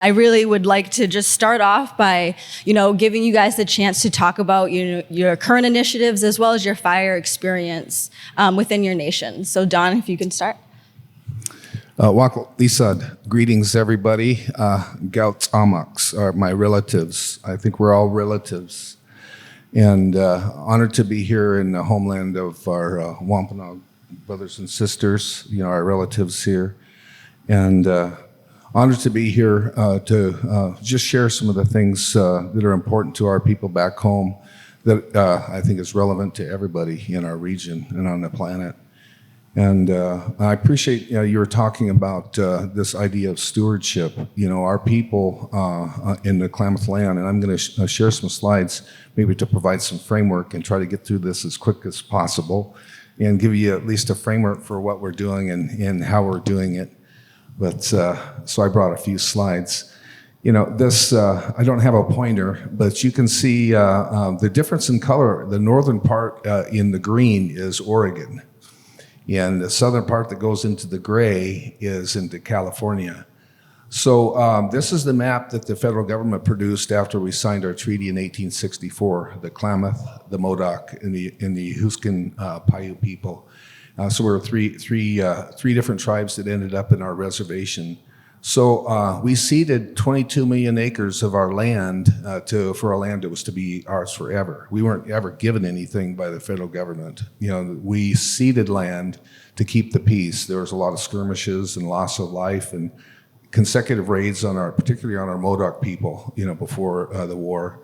I really would like to just start off by, giving you guys the chance to talk about, your current initiatives as well as your fire experience within your nation. So Don, if you can start. Lisa, greetings everybody. Gauts Amaks are my relatives. I think we're all relatives. And honored to be here in the homeland of our Wampanoag brothers and sisters, our relatives here. And honored to be here to just share some of the things that are important to our people back home that I think is relevant to everybody in our region and on the planet. And I appreciate you were talking about this idea of stewardship. Our people in the Klamath land, and I'm going to share some slides maybe to provide some framework and try to get through this as quick as possible and give you at least a framework for what we're doing and how we're doing it. But so I brought a few slides. This, I don't have a pointer, but you can see the difference in color. The northern part in the green is Oregon. And the southern part that goes into the gray is into California. So this is the map that the federal government produced after we signed our treaty in 1864, the Klamath, the Modoc, and the Huskin Paiute people. So we were three different tribes that ended up in our reservation. So we ceded 22 million acres of our land for a land that was to be ours forever. We weren't ever given anything by the federal government. We ceded land to keep the peace. There was a lot of skirmishes and loss of life and consecutive raids particularly on our Modoc people, before the war,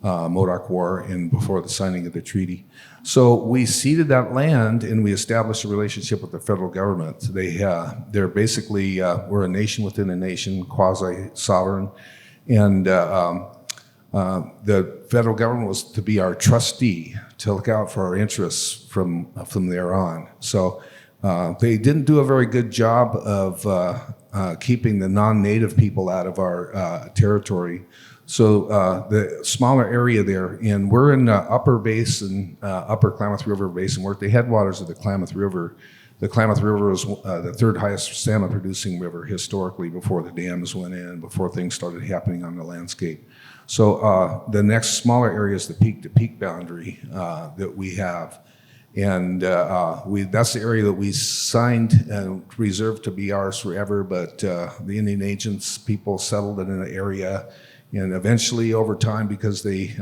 Modoc War, and before the signing of the treaty. So we ceded that land and we established a relationship with the federal government. They're basically, we're a nation within a nation, quasi-sovereign. And the federal government was to be our trustee, to look out for our interests from there on. So they didn't do a very good job of keeping the non-native people out of our territory. So the smaller area there, and we're in the upper basin, upper Klamath River basin. We're at the headwaters of the Klamath River. The Klamath River is the third highest salmon producing river historically before the dams went in, before things started happening on the landscape. So the next smaller area is the peak-to-peak boundary that we have. And that's the area that we signed and reserved to be ours forever, but the Indian agents, people settled in an area. And eventually, over time, because they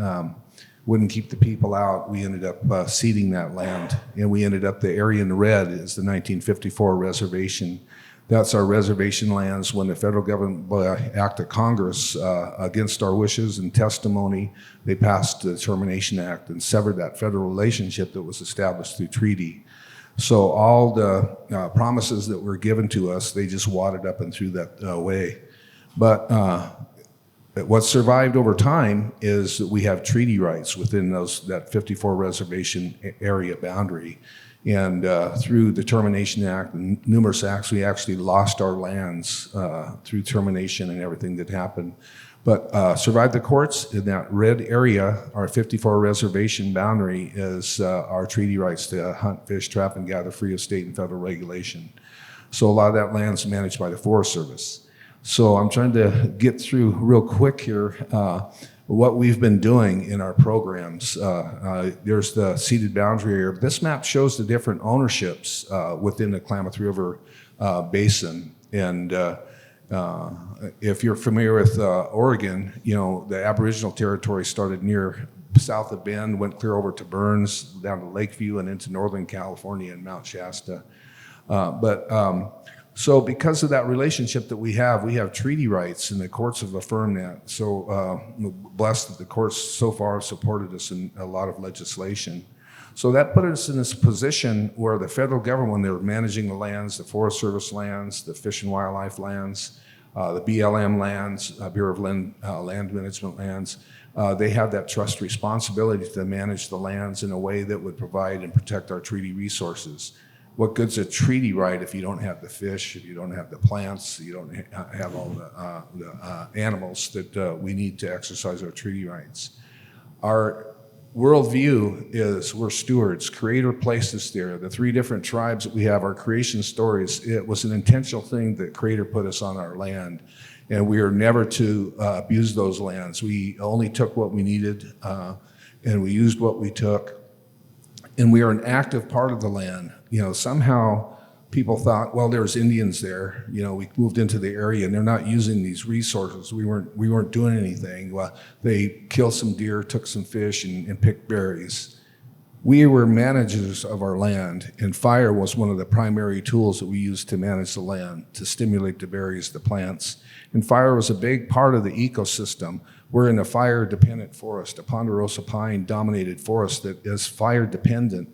wouldn't keep the people out, we ended up ceding that land. And we ended up, the area in red is the 1954 reservation. That's our reservation lands when the federal government, by act of Congress, against our wishes and testimony, they passed the Termination Act and severed that federal relationship that was established through treaty. So all the promises that were given to us, they just wadded up and threw that away. But what survived over time is that we have treaty rights within that 54 reservation area boundary. And through the Termination Act and numerous acts, we actually lost our lands through termination and everything that happened. But survived the courts in that red area. Our 54 reservation boundary is our treaty rights to hunt, fish, trap, and gather free of state and federal regulation. So a lot of that land is managed by the Forest Service. So I'm trying to get through real quick here what we've been doing in our programs. There's the ceded boundary area. This map shows the different ownerships within the Klamath River basin. And if you're familiar with Oregon, the Aboriginal territory started near south of Bend, went clear over to Burns, down to Lakeview, and into Northern California and Mount Shasta. So because of that relationship that we have treaty rights, and the courts have affirmed that. So blessed that the courts so far have supported us in a lot of legislation. So that put us in this position where the federal government, when they were managing the lands, the Forest Service lands, the Fish and Wildlife lands, the BLM lands, Bureau of Land Management lands, they have that trust responsibility to manage the lands in a way that would provide and protect our treaty resources. What good's a treaty right if you don't have the fish, if you don't have the plants, you don't have all the animals that we need to exercise our treaty rights? Our worldview is we're stewards. Creator placed us there. The three different tribes that we have, our creation stories, it was an intentional thing that Creator put us on our land. And we are never to abuse those lands. We only took what we needed, and we used what we took. And we are an active part of the land. Somehow people thought, well, there's Indians there. We moved into the area and they're not using these resources. We weren't doing anything. Well, they killed some deer, took some fish, and picked berries. We were managers of our land, and fire was one of the primary tools that we used to manage the land, to stimulate the berries, the plants. And fire was a big part of the ecosystem. We're in a fire-dependent forest, a ponderosa pine-dominated forest that is fire-dependent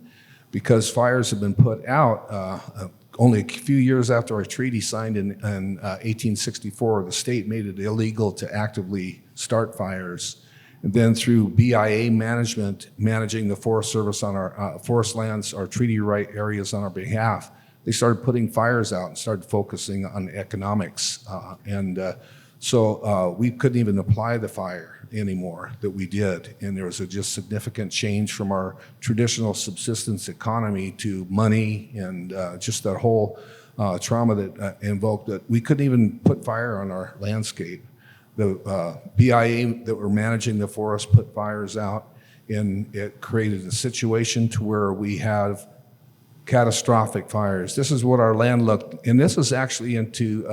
because fires have been put out only a few years after our treaty signed in 1864. The state made it illegal to actively start fires. And then through BIA management, managing the Forest Service on our forest lands, our treaty right areas on our behalf, they started putting fires out and started focusing on economics. So we couldn't even apply the fire anymore that we did. And there was a just significant change from our traditional subsistence economy to money and just that whole trauma that invoked that we couldn't even put fire on our landscape. The BIA that were managing the forest put fires out, and it created a situation to where we have catastrophic fires. This is what our land looked, and this is actually into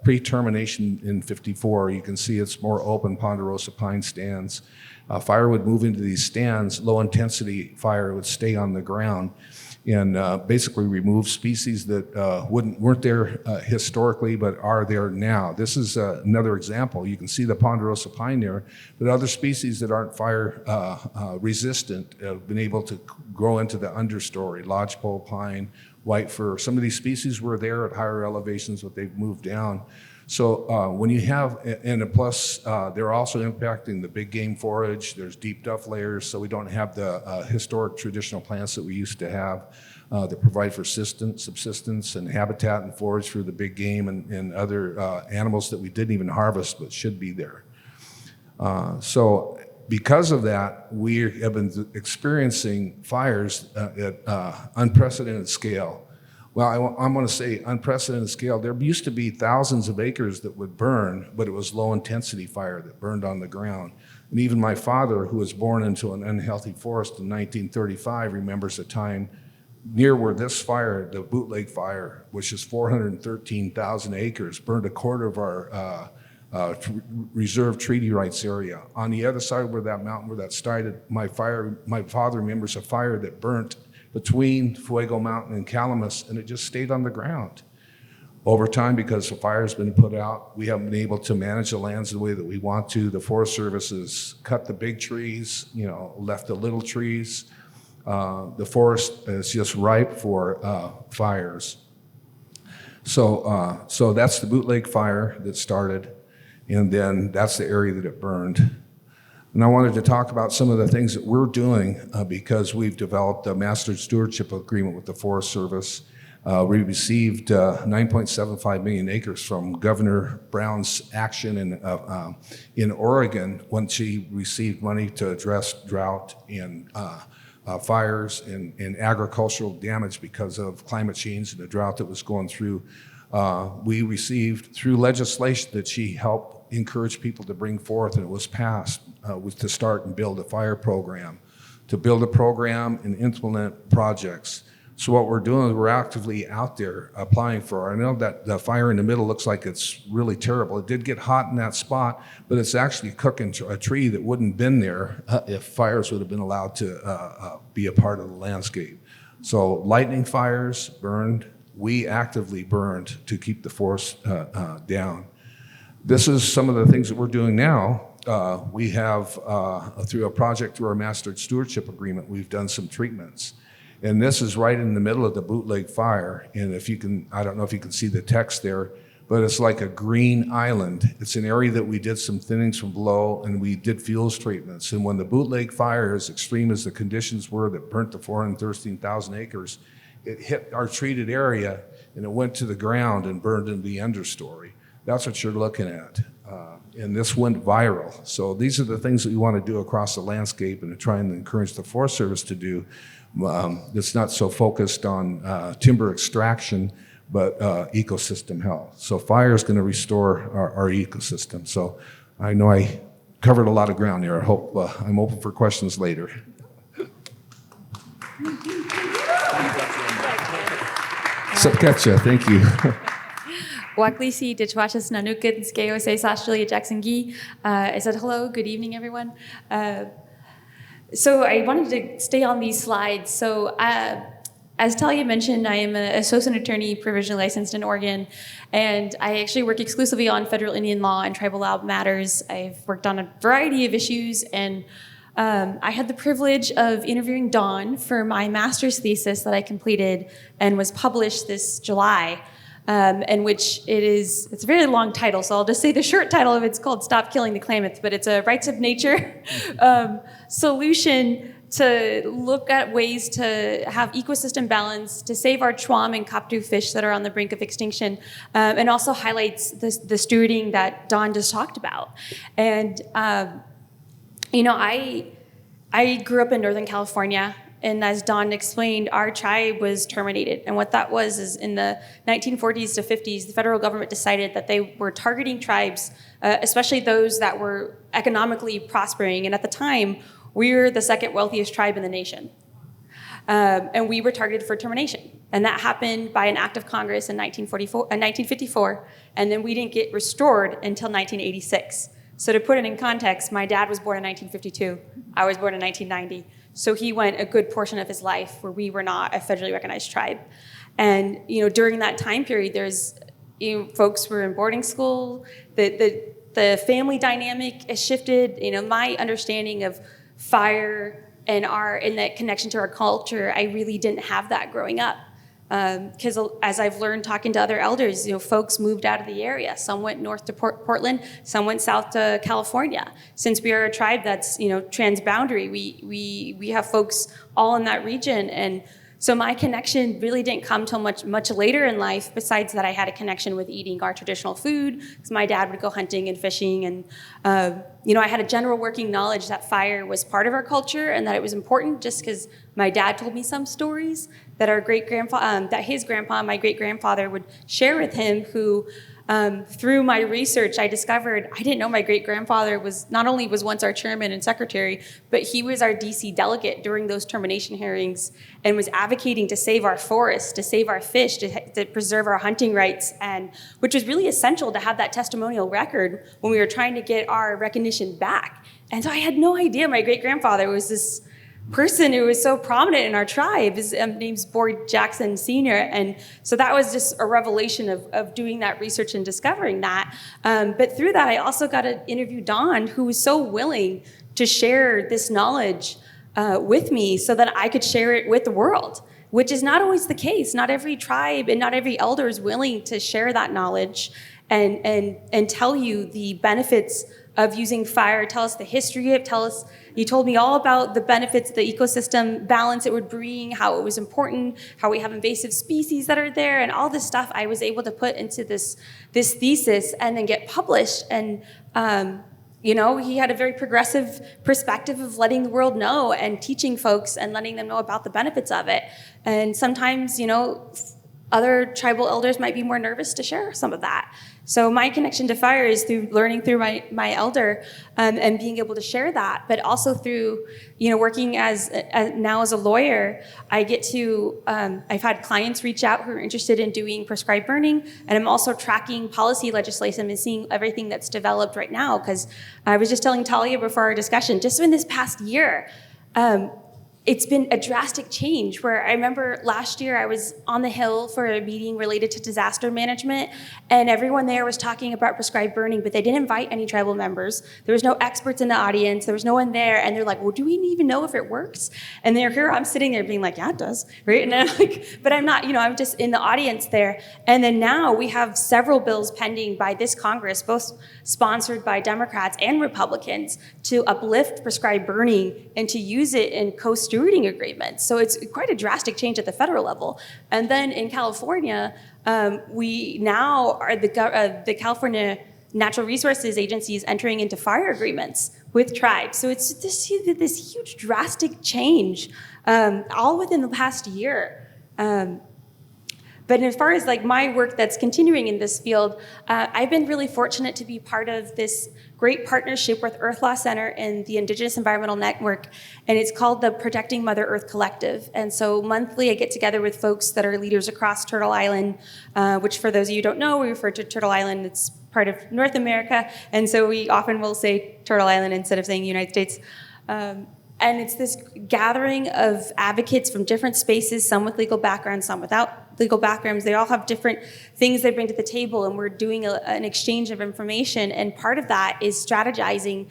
pre-termination in '54. You can see it's more open ponderosa pine stands. Fire would move into these stands. Low intensity fire would stay on the ground and basically remove species that weren't there historically but are there now. This is another example. You can see the ponderosa pine there, but other species that aren't fire resistant have been able to grow into the understory. Lodgepole pine, white fir. Some of these species were there at higher elevations, but they've moved down. So when you have, and plus they're also impacting the big game forage. There's deep duff layers, so we don't have the historic traditional plants that we used to have that provide for subsistence and habitat and forage for the big game and other animals that we didn't even harvest but should be there. So because of that, we have been experiencing fires at unprecedented scale. Well, I'm going to say unprecedented scale. There used to be thousands of acres that would burn, but it was low intensity fire that burned on the ground. And even my father, who was born into an unhealthy forest in 1935, remembers a time near where this fire, the Bootleg Fire, which is 413,000 acres, burned a quarter of our reserve treaty rights area. On the other side where that mountain where that started, my father remembers a fire that burnt between Fuego Mountain and Klamath, and it just stayed on the ground. Over time, because the fire's been put out, we haven't been able to manage the lands the way that we want to. The Forest Service has cut the big trees, left the little trees. The forest is just ripe for fires. So that's the Bootleg Fire that started, and then that's the area that it burned. And I wanted to talk about some of the things that we're doing because we've developed a master stewardship agreement with the Forest Service. We received 9.75 million acres from Governor Brown's action in Oregon when she received money to address drought and fires and agricultural damage because of climate change and the drought that was going through. We received through legislation that she helped encourage people to bring forth, and it was passed to start and build a fire program, to build a program and implement projects. So what we're doing is we're actively out there applying for. I know that the fire in the middle looks like it's really terrible. It did get hot in that spot, but it's actually cooking a tree that wouldn't have been there if fires would have been allowed to be a part of the landscape. So lightning fires burned. We actively burned to keep the forest down. This is some of the things that we're doing now. We have, through a project through our master stewardship agreement, we've done some treatments. And this is right in the middle of the Bootleg Fire. And if you can, I don't know if you can see the text there, but it's like a green island. It's an area that we did some thinnings from below, and we did fuels treatments. And when the Bootleg Fire, as extreme as the conditions were that burnt the 413,000 acres, it hit our treated area and it went to the ground and burned in the understory. That's what you're looking at. And this went viral. So these are the things that we want to do across the landscape and to try and encourage the Forest Service to do. It's not so focused on timber extraction, but ecosystem health. So fire is going to restore our ecosystem. So I know I covered a lot of ground here. I hope I'm open for questions later. Sapkacha, thank you. Waklisi Ditchwachas Nanukit Skeo say Juliette Jackson Gee. I said hello, good evening, everyone. So I wanted to stay on these slides. So as Talia mentioned, I am an associate attorney provisionally licensed in Oregon, and I actually work exclusively on federal Indian law and tribal law matters. I've worked on a variety of issues, and I had the privilege of interviewing Dawn for my master's thesis that I completed and was published this July, in which it's a very long title, so I'll just say the short title of it's called Stop Killing the Klamath, but it's a rights of nature solution to look at ways to have ecosystem balance, to save our chwam and kaptu fish that are on the brink of extinction, and also highlights the stewarding that Dawn just talked about. And you know, I grew up in Northern California, and as Dawn explained, our tribe was terminated. And what that was is in the 1940s to 50s, the federal government decided that they were targeting tribes, especially those that were economically prospering. And at the time, we were the second wealthiest tribe in the nation. And we were targeted for termination. And that happened by an act of Congress in 1954, and then we didn't get restored until 1986. So to put it in context, my dad was born in 1952. I was born in 1990. So he went a good portion of his life where we were not a federally recognized tribe. And you know, during that time period, folks were in boarding school. The family dynamic has shifted. You know, my understanding of fire and that connection to our culture, I really didn't have that growing up. Because as I've learned talking to other elders, you know, folks moved out of the area. Some went north to Portland, some went south to California. Since we are a tribe that's, you know, transboundary, we have folks all in that region. And so my connection really didn't come till much later in life, besides that I had a connection with eating our traditional food, because my dad would go hunting and fishing. And, you know, I had a general working knowledge that fire was part of our culture and that it was important, just because my dad told me some stories that that his grandpa, my great-grandfather, would share with him, who, through my research, I discovered I didn't know my great-grandfather was once our chairman and secretary, but he was our DC delegate during those termination hearings and was advocating to save our forests, to save our fish, to preserve our hunting rights, and which was really essential to have that testimonial record when we were trying to get our recognition back. And so I had no idea my great-grandfather was this person who was so prominent in our tribe. His name's Boyd Jackson Sr. And so that was just a revelation of doing that research and discovering that. But through that, I also got to interview Dawn, who was so willing to share this knowledge with me so that I could share it with the world, which is not always the case. Not every tribe and not every elder is willing to share that knowledge and tell you the benefits of using fire, tell us the history of it, you told me all about the benefits, the ecosystem balance it would bring, how it was important, how we have invasive species that are there, and all this stuff I was able to put into this thesis and then get published. And you know, he had a very progressive perspective of letting the world know and teaching folks and letting them know about the benefits of it. And sometimes, you know, other tribal elders might be more nervous to share some of that. So my connection to fire is through learning through my elder and being able to share that, but also through, you know, working now as a lawyer, I get to, I've had clients reach out who are interested in doing prescribed burning, and I'm also tracking policy legislation and seeing everything that's developed right now, because I was just telling Talia before our discussion, just in this past year, it's been a drastic change, where I remember last year I was on the Hill for a meeting related to disaster management, and everyone there was talking about prescribed burning, but they didn't invite any tribal members. There was no experts in the audience. There was no one there. And they're like, well, do we even know if it works? And I'm sitting there being like, yeah, it does, right? And I'm like, but I'm not, you know, I'm just in the audience there. And then now we have several bills pending by this Congress, both sponsored by Democrats and Republicans, to uplift prescribed burning and to use it in co-stewarding agreements. So it's quite a drastic change at the federal level. And then in California, we now are the California Natural Resources Agency is entering into fire agreements with tribes. So it's this huge drastic change, all within the past year. But as far as like my work that's continuing in this field, I've been really fortunate to be part of this great partnership with Earth Law Center and the Indigenous Environmental Network, and it's called the Protecting Mother Earth Collective. And so monthly I get together with folks that are leaders across Turtle Island, which for those of you who don't know, we refer to Turtle Island, it's part of North America, and so we often will say Turtle Island instead of saying United States. And it's this gathering of advocates from different spaces, some with legal backgrounds, some without legal backgrounds. They all have different things they bring to the table, and we're doing an exchange of information. And part of that is strategizing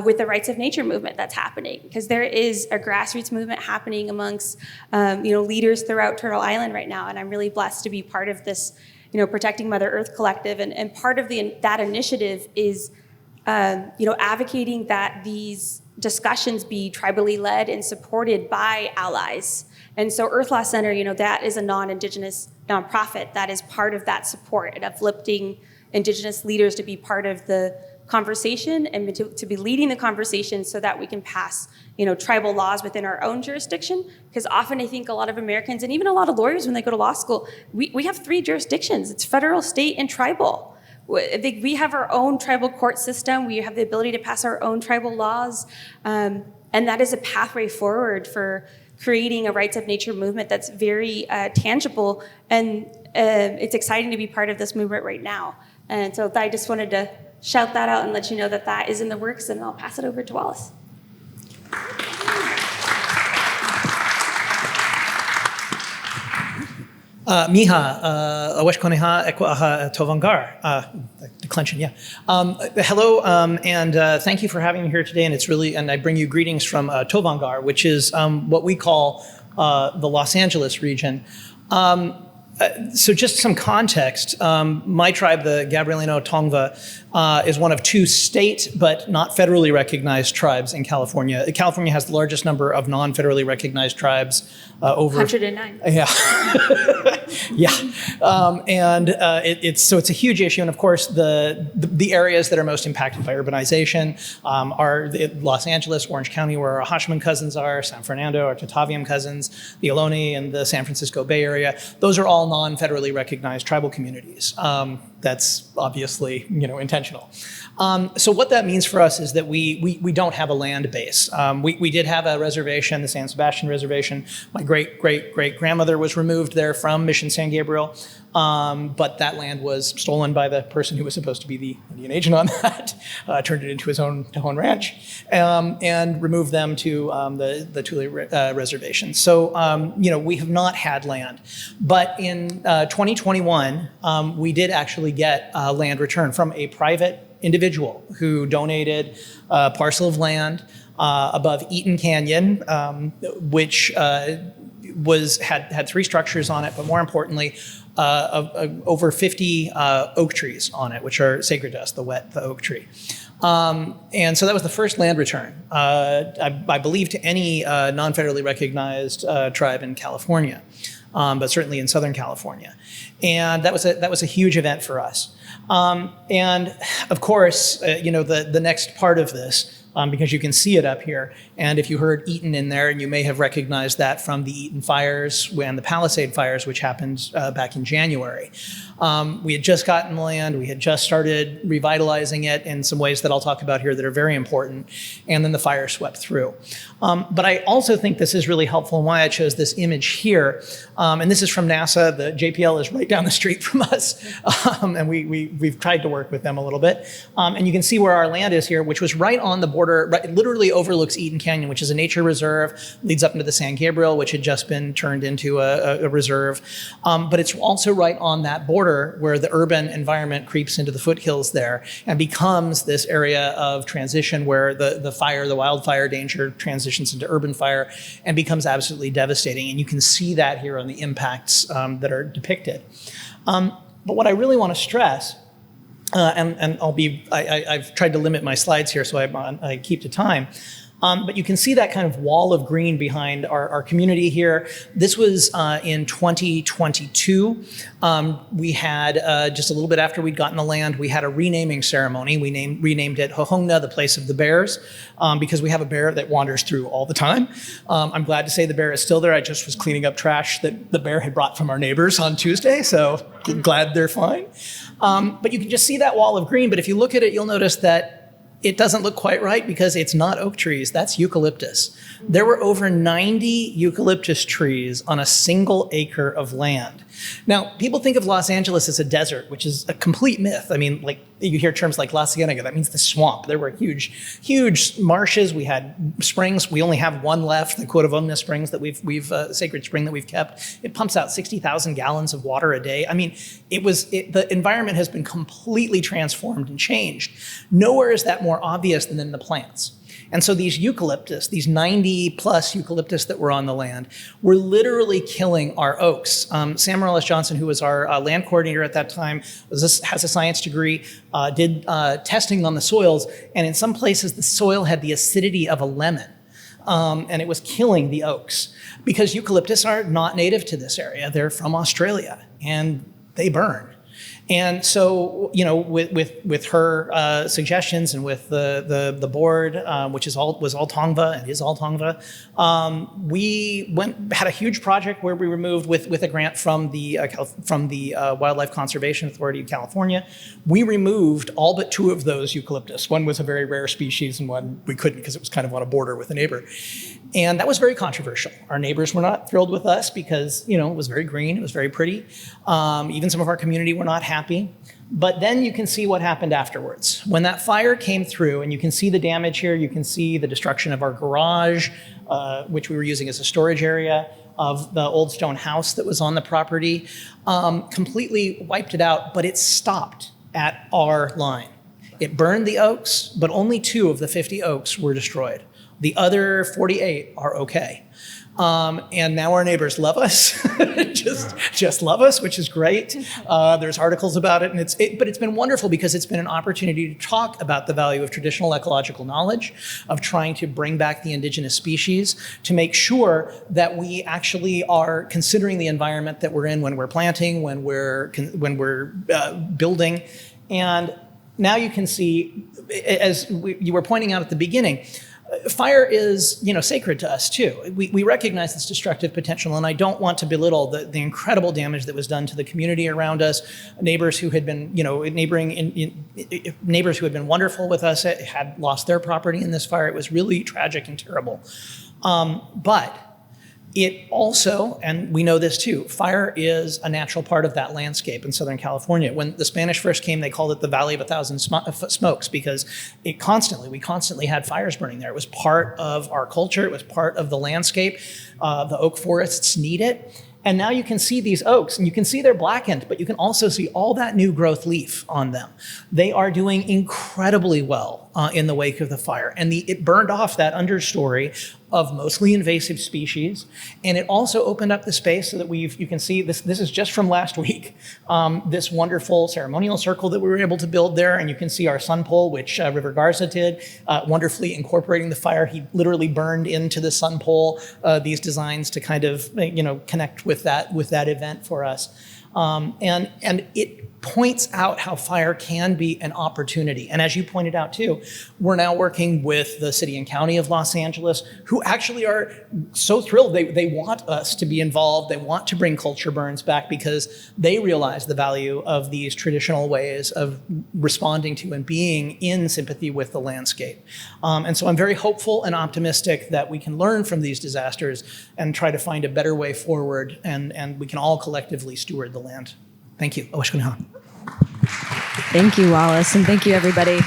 with the rights of nature movement that's happening, because there is a grassroots movement happening amongst leaders throughout Turtle Island right now. And I'm really blessed to be part of this, Protecting Mother Earth Collective. And part of that initiative is, advocating that these discussions be tribally led and supported by allies. And so Earth Law Center, that is a non-Indigenous nonprofit that is part of that support and uplifting Indigenous leaders to be part of the conversation and to be leading the conversation so that we can pass, tribal laws within our own jurisdiction. Because often I think a lot of Americans and even a lot of lawyers when they go to law school, we have 3 jurisdictions. It's federal, state, and tribal. We have our own tribal court system. We have the ability to pass our own tribal laws. And that is a pathway forward for creating a rights of nature movement that's very tangible. And it's exciting to be part of this movement right now. And so I just wanted to shout that out and let you know that that is in the works, and I'll pass it over to Wallace. Miha, aweshkoneha ekwaha tovangar. Declension, yeah. Hello, and thank you for having me here today. And I bring you greetings from Tovangar, which is what we call the Los Angeles region. So just some context, my tribe, the Gabrieleno Tongva, is one of 2 state but not federally recognized tribes in California. California has the largest number of non-federally recognized tribes, over 109. Yeah, yeah, it's a huge issue. And of course, the areas that are most impacted by urbanization are Los Angeles, Orange County, where our Hashman cousins are, San Fernando, our Tataviam cousins, the Ohlone and the San Francisco Bay Area. Those are all non-federally recognized tribal communities. That's obviously, intentional. So what that means for us is that we don't have a land base. We did have a reservation, the San Sebastian Reservation. My great-great-great-grandmother was removed there from Mission San Gabriel, but that land was stolen by the person who was supposed to be the Indian agent on that, turned it into his own Tejon ranch, and removed them to the Tule Reservation. So, we have not had land. But in 2021, we did actually get land return from a private individual who donated a parcel of land above Eaton Canyon, which had 3 structures on it, but more importantly, over 50 oak trees on it, which are sacred to us, the oak tree. And so that was the first land return, I believe, to any non-federally recognized tribe in California, but certainly in Southern California. And that was a huge event for us. And of course, the next part of this, because you can see it up here, and if you heard Eaton in there, and you may have recognized that from the Eaton Fires and the Palisade Fires, which happened back in January. We had just gotten the land, we had just started revitalizing it in some ways that I'll talk about here that are very important, and then the fire swept through. But I also think this is really helpful, and why I chose this image here, and this is from NASA. The JPL is right down the street from us, and we've tried to work with them a little bit. And you can see where our land is here, which was right on the border, right, literally overlooks Eaton Canyon, which is a nature reserve, leads up into the San Gabriel, which had just been turned into a reserve. But it's also right on that border where the urban environment creeps into the foothills there and becomes this area of transition where the wildfire danger transitions into urban fire and becomes absolutely devastating. And you can see that here on the impacts that are depicted. But what I really want to stress, and I've tried to limit my slides here so I keep to time, But you can see that kind of wall of green behind our community here. This was in 2022. We had, just a little bit after we'd gotten the land, we had a renaming ceremony. We renamed it Hohongna, the place of the bears, because we have a bear that wanders through all the time. I'm glad to say the bear is still there. I just was cleaning up trash that the bear had brought from our neighbors on Tuesday, so glad they're fine. But you can just see that wall of green, but if you look at it, you'll notice that it doesn't look quite right because it's not oak trees, that's eucalyptus. There were over 90 eucalyptus trees on a single acre of land. Now, people think of Los Angeles as a desert, which is a complete myth. I mean, like you hear terms like La Cienega, that means the swamp. There were huge marshes. We had springs. We only have one left, the Cuervona Springs that we've sacred spring that we've kept. It pumps out 60,000 gallons of water a day. I mean, the environment has been completely transformed and changed. Nowhere is that more obvious than in the plants. And so these eucalyptus, these 90 plus eucalyptus that were on the land, were literally killing our oaks. Sam Morales-Johnson, who was our land coordinator at that time, has a science degree, did testing on the soils, and in some places the soil had the acidity of a lemon. And it was killing the oaks because eucalyptus are not native to this area. They're from Australia and they burn. And so, you know, with her suggestions and with the board, which was all Tongva and is all Tongva, we had a huge project where we removed with a grant from the Wildlife Conservation Authority of California. We removed all but 2 of those eucalyptus. One was a very rare species, and one we couldn't because it was kind of on a border with a neighbor. And that was very controversial. Our neighbors were not thrilled with us because, you know, it was very green, it was very pretty. Even some of our community were not happy. But then you can see what happened afterwards. When that fire came through, and you can see the damage here, you can see the destruction of our garage, which we were using as a storage area, of the old stone house that was on the property, completely wiped it out, but it stopped at our line. It burned the oaks, but only 2 of the 50 oaks were destroyed. The other 48 are okay. And now our neighbors love us, just love us, which is great. There's articles about it, but it's been wonderful because it's been an opportunity to talk about the value of traditional ecological knowledge, of trying to bring back the indigenous species, to make sure that we actually are considering the environment that we're in when we're planting, when we're building. And now you can see, as you were pointing out at the beginning, fire is, you know, sacred to us too. We recognize its destructive potential, and I don't want to belittle the incredible damage that was done to the community around us. Neighbors who had been, you know, neighbors who had been wonderful with us had lost their property in this fire. It was really tragic and terrible. But it also, and we know this too, fire is a natural part of that landscape in Southern California. When the Spanish first came, they called it the Valley of a Thousand Smokes because we constantly had fires burning there. It was part of our culture. It was part of the landscape. The oak forests need it. And now you can see these oaks, and you can see they're blackened, but you can also see all that new growth leaf on them. They are doing incredibly well in the wake of the fire. And it burned off that understory of mostly invasive species. And it also opened up the space so that you can see this is just from last week, this wonderful ceremonial circle that we were able to build there. And you can see our sun pole, which River Garza did, wonderfully incorporating the fire. He literally burned into the sun pole these designs to kind of, you know, connect with that event for us. And it points out how fire can be an opportunity. And as you pointed out too, we're now working with the city and county of Los Angeles, who actually are so thrilled. They want us to be involved. They want to bring culture burns back because they realize the value of these traditional ways of responding to and being in sympathy with the landscape. And so I'm very hopeful and optimistic that we can learn from these disasters and try to find a better way forward, and we can all collectively steward the land. Thank you. Thank you, Wallace, and thank you, everybody.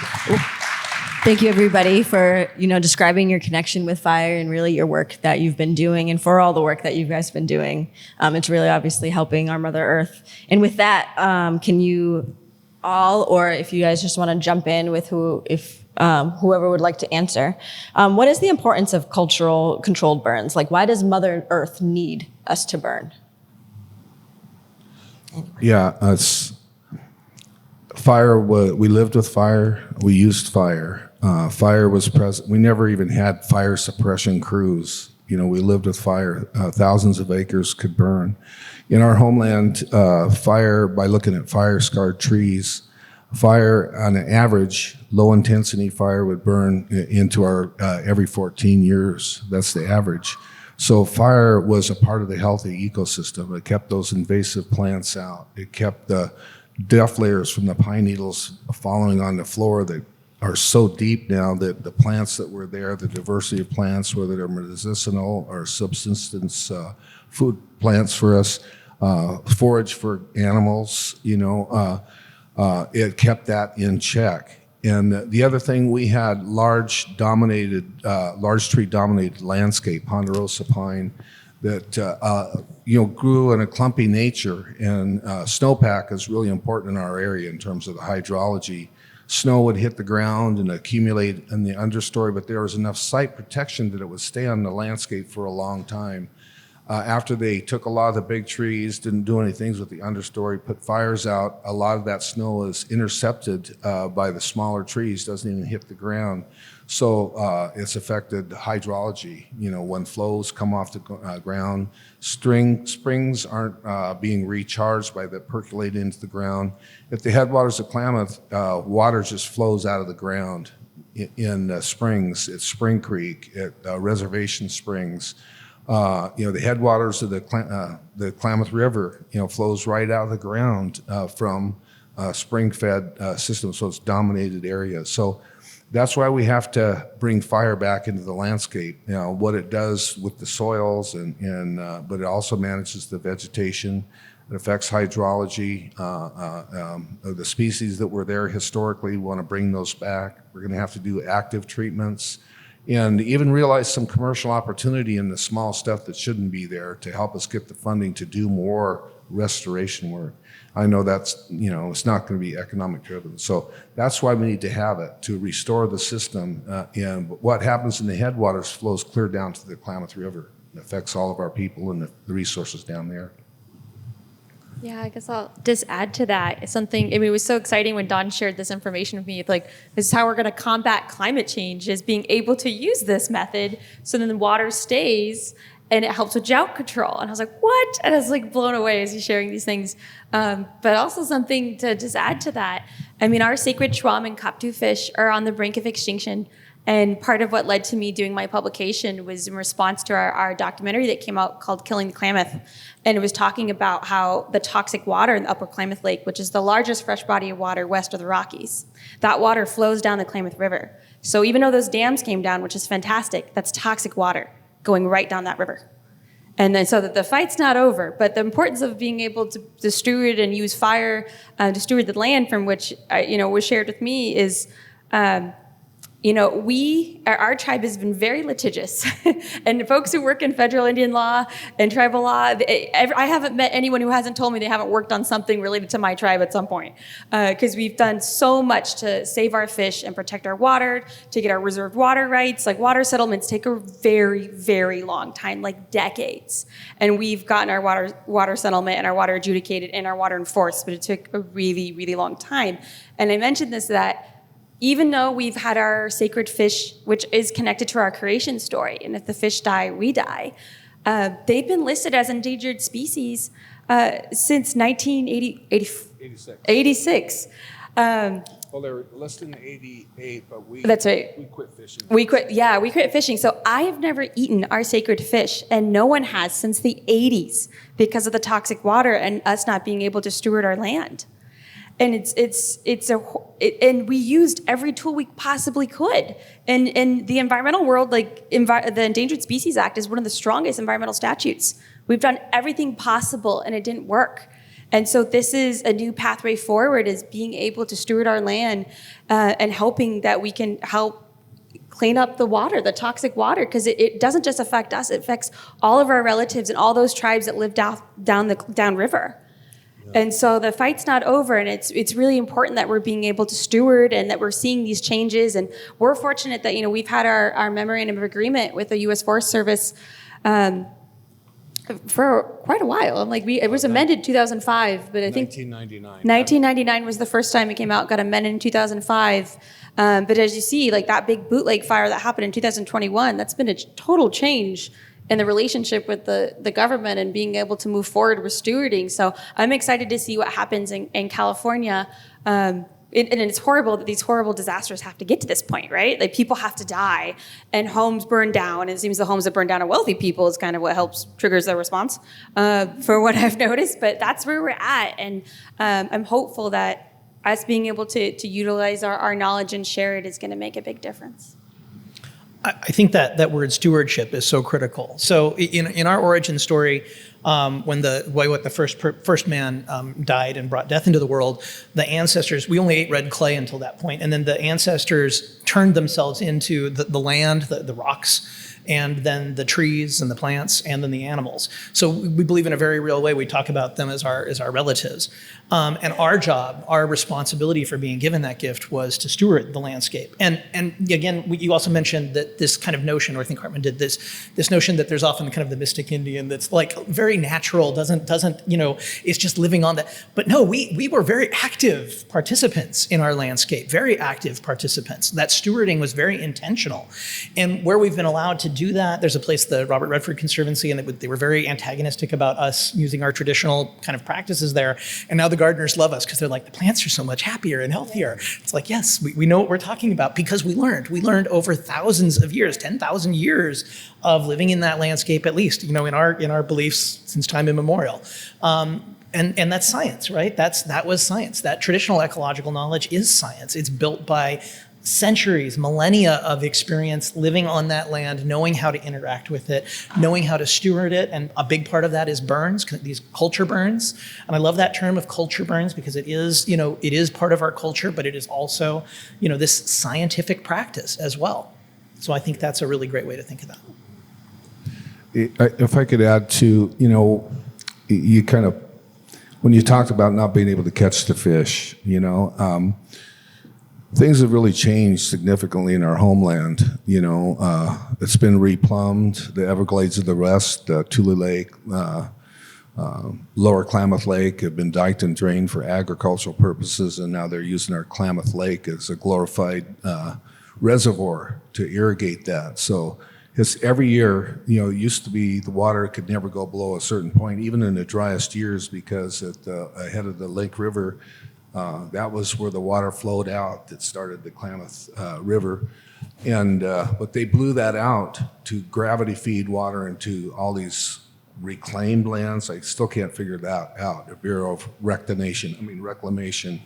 Thank you, everybody, for, you know, describing your connection with fire and really your work that you've been doing, and for all the work that you guys have been doing. It's really obviously helping our Mother Earth. And with that, can you all, or if you guys just want to jump in with whoever would like to answer, what is the importance of cultural controlled burns? Like, why does Mother Earth need us to burn? Yeah, fire. We lived with fire. We used fire. Fire was present. We never even had fire suppression crews. We lived with fire. Thousands of acres could burn. In our homeland, fire, by looking at fire-scarred trees, fire on an average, low-intensity fire would burn into our every 14 years. That's the average. So fire was a part of the healthy ecosystem. It kept those invasive plants out. It kept the duff layers from the pine needles falling on the floor that are so deep now that the plants that were there, the diversity of plants, whether they're medicinal or subsistence food plants for us, forage for animals, it kept that in check. And the other thing, we had large tree dominated landscape, ponderosa pine, that grew in a clumpy nature. And snowpack is really important in our area in terms of the hydrology. Snow would hit the ground and accumulate in the understory, but there was enough site protection that it would stay on the landscape for a long time. After they took a lot of the big trees, didn't do any things with the understory, put fires out, a lot of that snow is intercepted by the smaller trees, doesn't even hit the ground. So it's affected hydrology. When flows come off the ground, springs aren't being recharged by that percolate into the ground. At the headwaters of Klamath, water just flows out of the ground in springs. At Spring Creek, at Reservation Springs. The headwaters of the Klamath River, flows right out of the ground from spring-fed systems, so it's dominated areas. So that's why we have to bring fire back into the landscape. What it does with the soils, but it also manages the vegetation. It affects hydrology. The species that were there historically, we want to bring those back. We're going to have to do active treatments. And even realize some commercial opportunity in the small stuff that shouldn't be there to help us get the funding to do more restoration work. I know that's, it's not going to be economic driven. So that's why we need to have it, to restore the system. And what happens in the headwaters flows clear down to the Klamath River. It affects all of our people and the resources down there. Yeah, I guess I'll just add to that. It was so exciting when Don shared this information with me. It's like, this is how we're going to combat climate change, is being able to use this method so then the water stays and it helps with drought control. And I was like, what? And I was like blown away as he's sharing these things. But also something to just add to that. Our sacred Schwam and Koptu fish are on the brink of extinction. And part of what led to me doing my publication was in response to our documentary that came out called Killing the Klamath. And it was talking about how the toxic water in the upper Klamath Lake, which is the largest fresh body of water west of the Rockies, that water flows down the Klamath River. So even though those dams came down, which is fantastic, that's toxic water going right down that river. And then so that the fight's not over, but the importance of being able to steward and use fire to steward the land from which, was shared with me is, our tribe has been very litigious. And folks who work in federal Indian law and tribal law, I haven't met anyone who hasn't told me they haven't worked on something related to my tribe at some point. Because we've done so much to save our fish and protect our water, to get our reserved water rights. Like, water settlements take a very, very long time, like decades. And we've gotten our water settlement and our water adjudicated and our water enforced, but it took a really, really long time. And I mentioned this, that even though we've had our sacred fish, which is connected to our creation story, and if the fish die, we die, they've been listed as endangered species since 1986. Well, they were listed in 88, but that's right. We quit fishing. We quit fishing. So I have never eaten our sacred fish, and no one has since the 80s because of the toxic water and us not being able to steward our land. And and we used every tool we possibly could. And in the environmental world, the Endangered Species Act is one of the strongest environmental statutes. We've done everything possible and it didn't work. And so this is a new pathway forward, is being able to steward our land and hoping that we can help clean up the water, the toxic water, because it doesn't just affect us, it affects all of our relatives and all those tribes that live downriver. And so the fight's not over, and it's really important that we're being able to steward and that we're seeing these changes. And we're fortunate that we've had our memorandum of agreement with the U.S. Forest Service for quite a while. I'm like, it was amended in 2005, but I think 1999 was the first time it came out, got amended in 2005. But as you see, like that big bootleg fire that happened in 2021, that's been a total change in the relationship with the government and being able to move forward with stewarding. So I'm excited to see what happens in California. And it's horrible that these horrible disasters have to get to this point, right? Like people have to die and homes burn down. And it seems the homes that burn down are wealthy people is kind of what triggers their response for what I've noticed. But that's where we're at. And I'm hopeful that us being able to utilize our knowledge and share it is going to make a big difference. I think that word stewardship is so critical. So in our origin story, when the first man died and brought death into the world, the ancestors, we only ate red clay until that point, and then the ancestors turned themselves into the land, the rocks, and then the trees and the plants, and then the animals. So we believe in a very real way. We talk about them as our relatives. And our job, our responsibility for being given that gift was to steward the landscape. And again, you also mentioned that this kind of notion, or I think Hartman did this notion that there's often kind of the mystic Indian that's like very natural, doesn't it's just living on that. But no, we were very active participants in our landscape, very active participants. That stewarding was very intentional. And where we've been allowed to do that, there's a place, the Robert Redford Conservancy, and they were very antagonistic about us using our traditional kind of practices there. And now the gardeners love us because they're like, the plants are so much happier and healthier. It's like, yes, we know what we're talking about because we learned. We learned over thousands of years, 10,000 years of living in that landscape, at least, in our beliefs since time immemorial. And that's science, right? That was science. That traditional ecological knowledge is science. It's built by centuries, millennia of experience living on that land, knowing how to interact with it, knowing how to steward it. And a big part of that is burns, these culture burns. And I love that term of culture burns because it is part of our culture, but it is also, this scientific practice as well. So I think that's a really great way to think of that. If I could add to, you kind of, when you talked about not being able to catch the fish, things have really changed significantly in our homeland. It's been replumbed. The Everglades of the West, Tule Lake, Lower Klamath Lake have been diked and drained for agricultural purposes, and now they're using our Klamath Lake as a glorified reservoir to irrigate that. So it's every year, it used to be the water could never go below a certain point, even in the driest years, because ahead of the Lake River, that was where the water flowed out that started the Klamath River. But they blew that out to gravity feed water into all these reclaimed lands. I still can't figure that out. The Bureau of Reclamation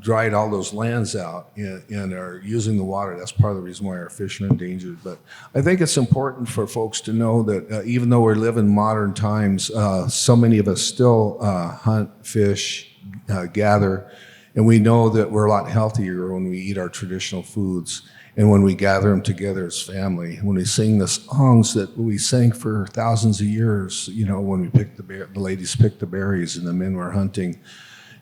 dried all those lands out and are using the water. That's part of the reason why our fish are endangered. But I think it's important for folks to know that even though we live in modern times, so many of us still hunt, fish, gather, and we know that we're a lot healthier when we eat our traditional foods and when we gather them together as family. When we sing the songs that we sang for thousands of years, when we picked the ladies picked the berries and the men were hunting.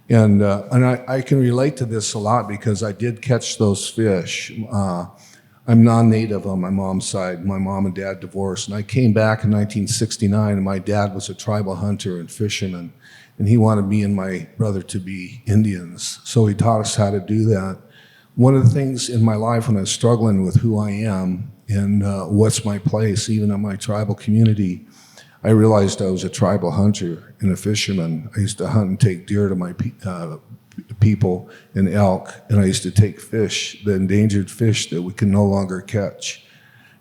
And I can relate to this a lot because I did catch those fish. I'm non-native on my mom's side. My mom and dad divorced, and I came back in 1969, and my dad was a tribal hunter and fisherman, and he wanted me and my brother to be Indians, so he taught us how to do that. One of the things in my life when I was struggling with who I am and what's my place, even in my tribal community, I realized I was a tribal hunter and a fisherman. I used to hunt and take deer to my people and elk, and I used to take fish, the endangered fish that we can no longer catch.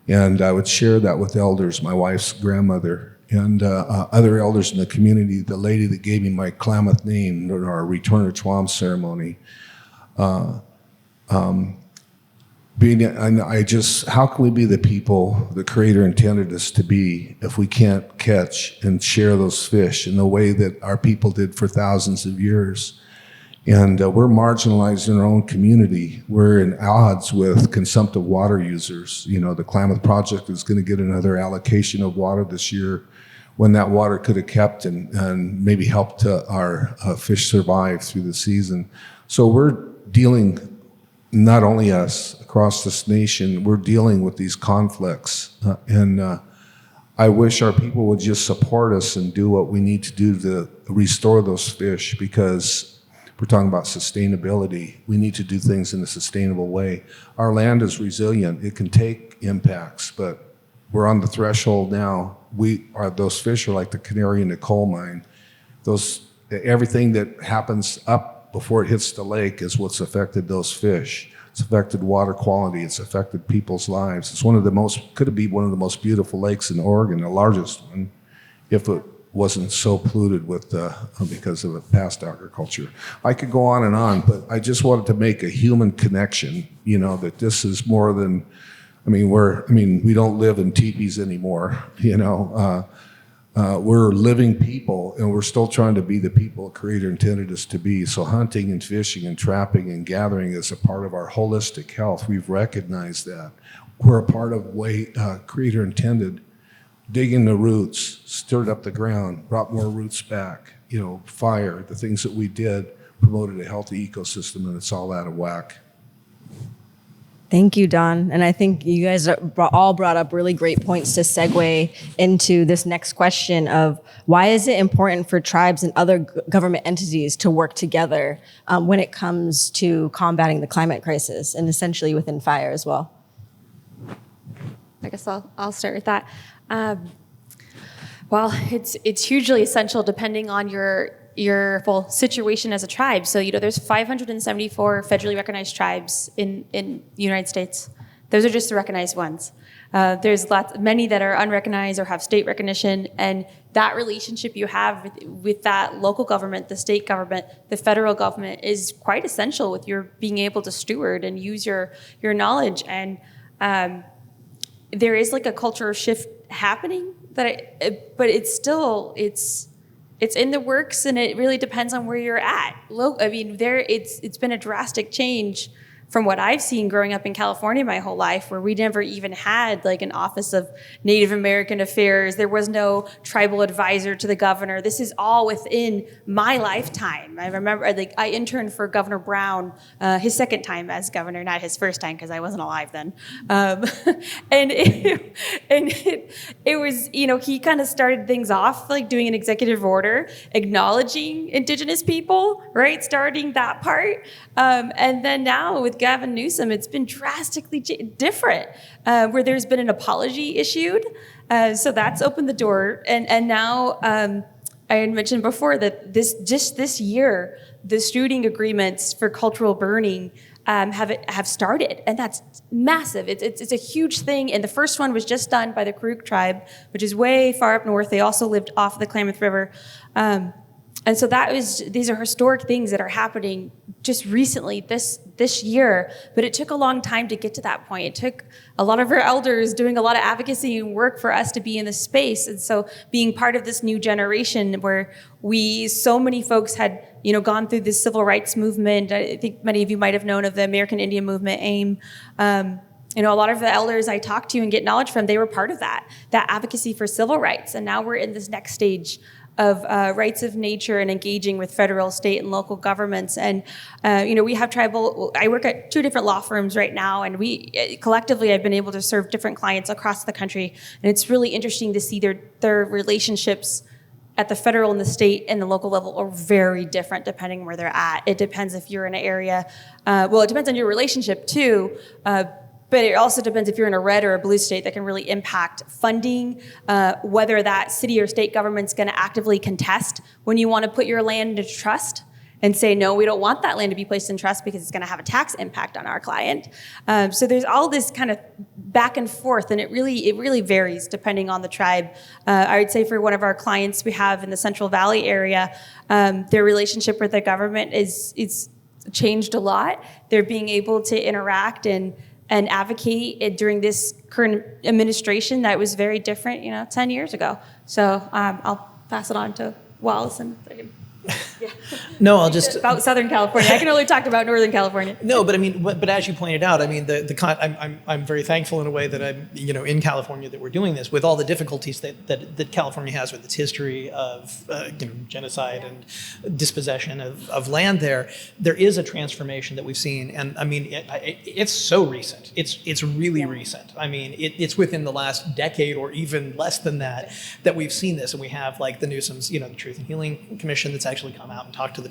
And I would share that with elders, my wife's grandmother, and other elders in the community, the lady that gave me my Klamath name during our Return of Chwam ceremony. How can we be the people the Creator intended us to be if we can't catch and share those fish in the way that our people did for thousands of years? And we're marginalized in our own community. We're in odds with consumptive water users. The Klamath Project is going to get another allocation of water this year when that water could have kept and maybe helped our fish survive through the season. So we're dealing, not only us, across this nation, we're dealing with these conflicts. I wish our people would just support us and do what we need to do to restore those fish, because we're talking about sustainability. We need to do things in a sustainable way. Our land is resilient. It can take impacts, but we're on the threshold now. Those fish are like the canary in the coal mine. Everything that happens up before it hits the lake is what's affected those fish. It's affected water quality. It's affected people's lives. It's could be one of the most beautiful lakes in Oregon, the largest one, if it wasn't so polluted because of the past agriculture. I could go on, but I just wanted to make a human connection, that this is more than, we don't live in teepees anymore, we're living people, and we're still trying to be the people Creator intended us to be. So hunting and fishing and trapping and gathering is a part of our holistic health. We've recognized that. We're a part of what Creator intended. Digging the roots, stirred up the ground, brought more roots back. Fire, the things that we did promoted a healthy ecosystem, and it's all out of whack. Thank you, Don. And I think you guys all brought up really great points to segue into this next question of why is it important for tribes and other government entities to work together when it comes to combating the climate crisis, and essentially within fire as well? I guess I'll start with that. Well, it's hugely essential depending on your full situation as a tribe. So, there's 574 federally recognized tribes in the United States. Those are just the recognized ones. There's many that are unrecognized or have state recognition, and that relationship you have with that local government, the state government, the federal government is quite essential with your being able to steward and use your knowledge. And there is like a cultural shift happening but it's in the works, and it really depends on where you're at. It's been a drastic change from what I've seen growing up in California my whole life, where we never even had like an Office of Native American Affairs. There was no tribal advisor to the governor. This is all within my lifetime. I remember I interned for Governor Brown, his second time as governor, not his first time because I wasn't alive then. And it was, he kind of started things off like doing an executive order, acknowledging Indigenous people, right? Starting that part. And then now with Gavin Newsom, it's been drastically different, where there's been an apology issued. So that's opened the door. And now I had mentioned before that this year, the stewarding agreements for cultural burning have started, and that's massive. It's a huge thing, and the first one was just done by the Karuk tribe, which is way far up north. They also lived off the Klamath River. And so these are historic things that are happening just recently this year, but it took a long time to get to that point. It took a lot of our elders doing a lot of advocacy and work for us to be in this space. And so being part of this new generation where so many folks had, gone through this civil rights movement. I think many of you might have known of the American Indian Movement, AIM. A lot of the elders I talked to and get knowledge from, they were part of that advocacy for civil rights. And now we're in this next stage of rights of nature and engaging with federal, state, and local governments. And, we have I work at 2 different law firms right now, and we collectively I've been able to serve different clients across the country. And it's really interesting to see their relationships at the federal and the state and the local level are very different depending where they're at. It depends if you're in an area, it depends on your relationship too, but it also depends if you're in a red or a blue state that can really impact funding, whether that city or state government's gonna actively contest when you wanna put your land into trust and say, no, we don't want that land to be placed in trust because it's gonna have a tax impact on our client. So there's all this kind of back and forth, and it really varies depending on the tribe. I would say for one of our clients we have in the Central Valley area, their relationship with the government it's changed a lot. They're being able to interact and advocate during this current administration that was very different, 10 years ago. So I'll pass it on to Wallace and No, I'll just About Southern California. I can only talk about Northern California. No, but I mean, but as you pointed out, I mean, I'm very thankful in a way that I'm, in California that we're doing this with all the difficulties that California has with its history of genocide and dispossession of land. There is a transformation that we've seen, and I mean, it's so recent. It's really recent. I mean, it's within the last decade or even less than that we've seen this, and we have like the Newsom's, the Truth and Healing Commission that's actually come out and talked to the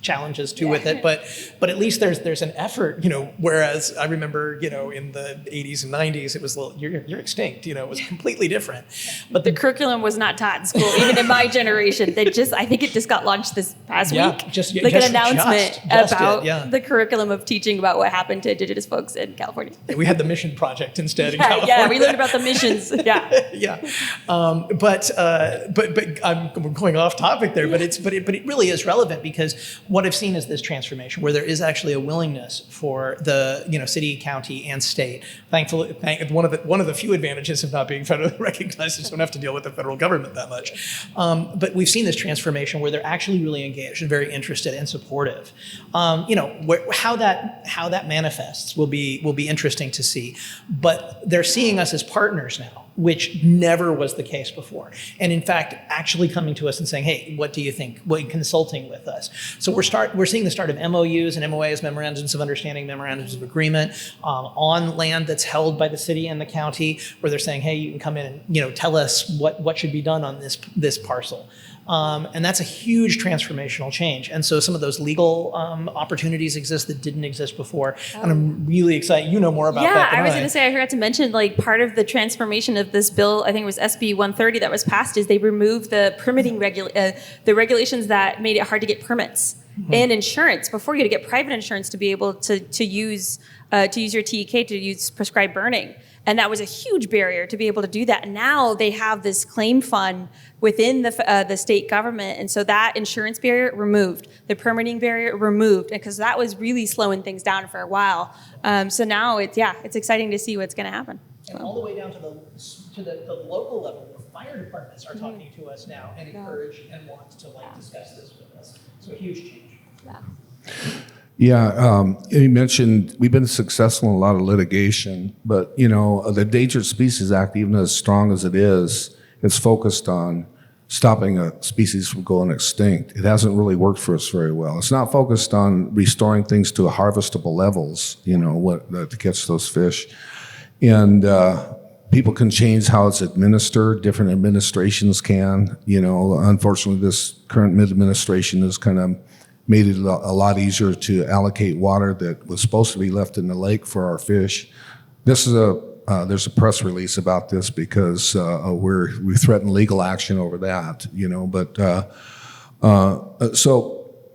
challenges too with it, but at least there's an effort, whereas I remember, in the 80s and 90s, it was, you're extinct, it was completely different. But The curriculum was not taught in school, even in my generation. I think it just got launched this past week. An announcement about the curriculum of teaching about what happened to Indigenous folks in California. We had the mission project instead in California. Yeah, we learned about the missions. Yeah. But we're going off topic there, but it really is relevant, because what I've seen is this transformation where there is actually a willingness for the city, county, and state. Thankfully, one of the few advantages of not being federally recognized is you don't have to deal with the federal government that much. But we've seen this transformation where they're actually really engaged and very interested and supportive. How that manifests will be interesting to see. But they're seeing us as partners now, which never was the case before. And in fact, actually coming to us and saying, hey, what do you think? Consulting with us. So we're seeing the start of MOUs and MOAs, memorandums of understanding, memorandums of agreement, on land that's held by the city and the county, where they're saying, hey, you can come in and tell us what should be done on this parcel. And that's a huge transformational change. And so some of those legal opportunities exist that didn't exist before. And I'm really excited. You know more about that than I was going to say, I forgot to mention, part of the transformation of this bill, I think it was SB 130 that was passed, is they removed the permitting the regulations that made it hard to get permits and insurance. Before, you had to get private insurance to be able to use your TEK, to use prescribed burning. And that was a huge barrier to be able to do that. And now they have this claim fund within the state government. And so that insurance barrier removed, the permitting barrier removed, because that was really slowing things down for a while. So now it's exciting to see what's going to happen. And all the way down to the local level, where fire departments are talking to us now and encourage and want to discuss this with us. So a huge change. You mentioned we've been successful in a lot of litigation, but the Endangered Species Act, even as strong as it is, it's focused on stopping a species from going extinct. It hasn't really worked for us very well. It's not focused on restoring things to harvestable levels, to catch those fish. And people can change how it's administered. Different administrations can. Unfortunately, this current administration has kind of made it a lot easier to allocate water that was supposed to be left in the lake for our fish. There's a press release about this because we threaten legal action over that.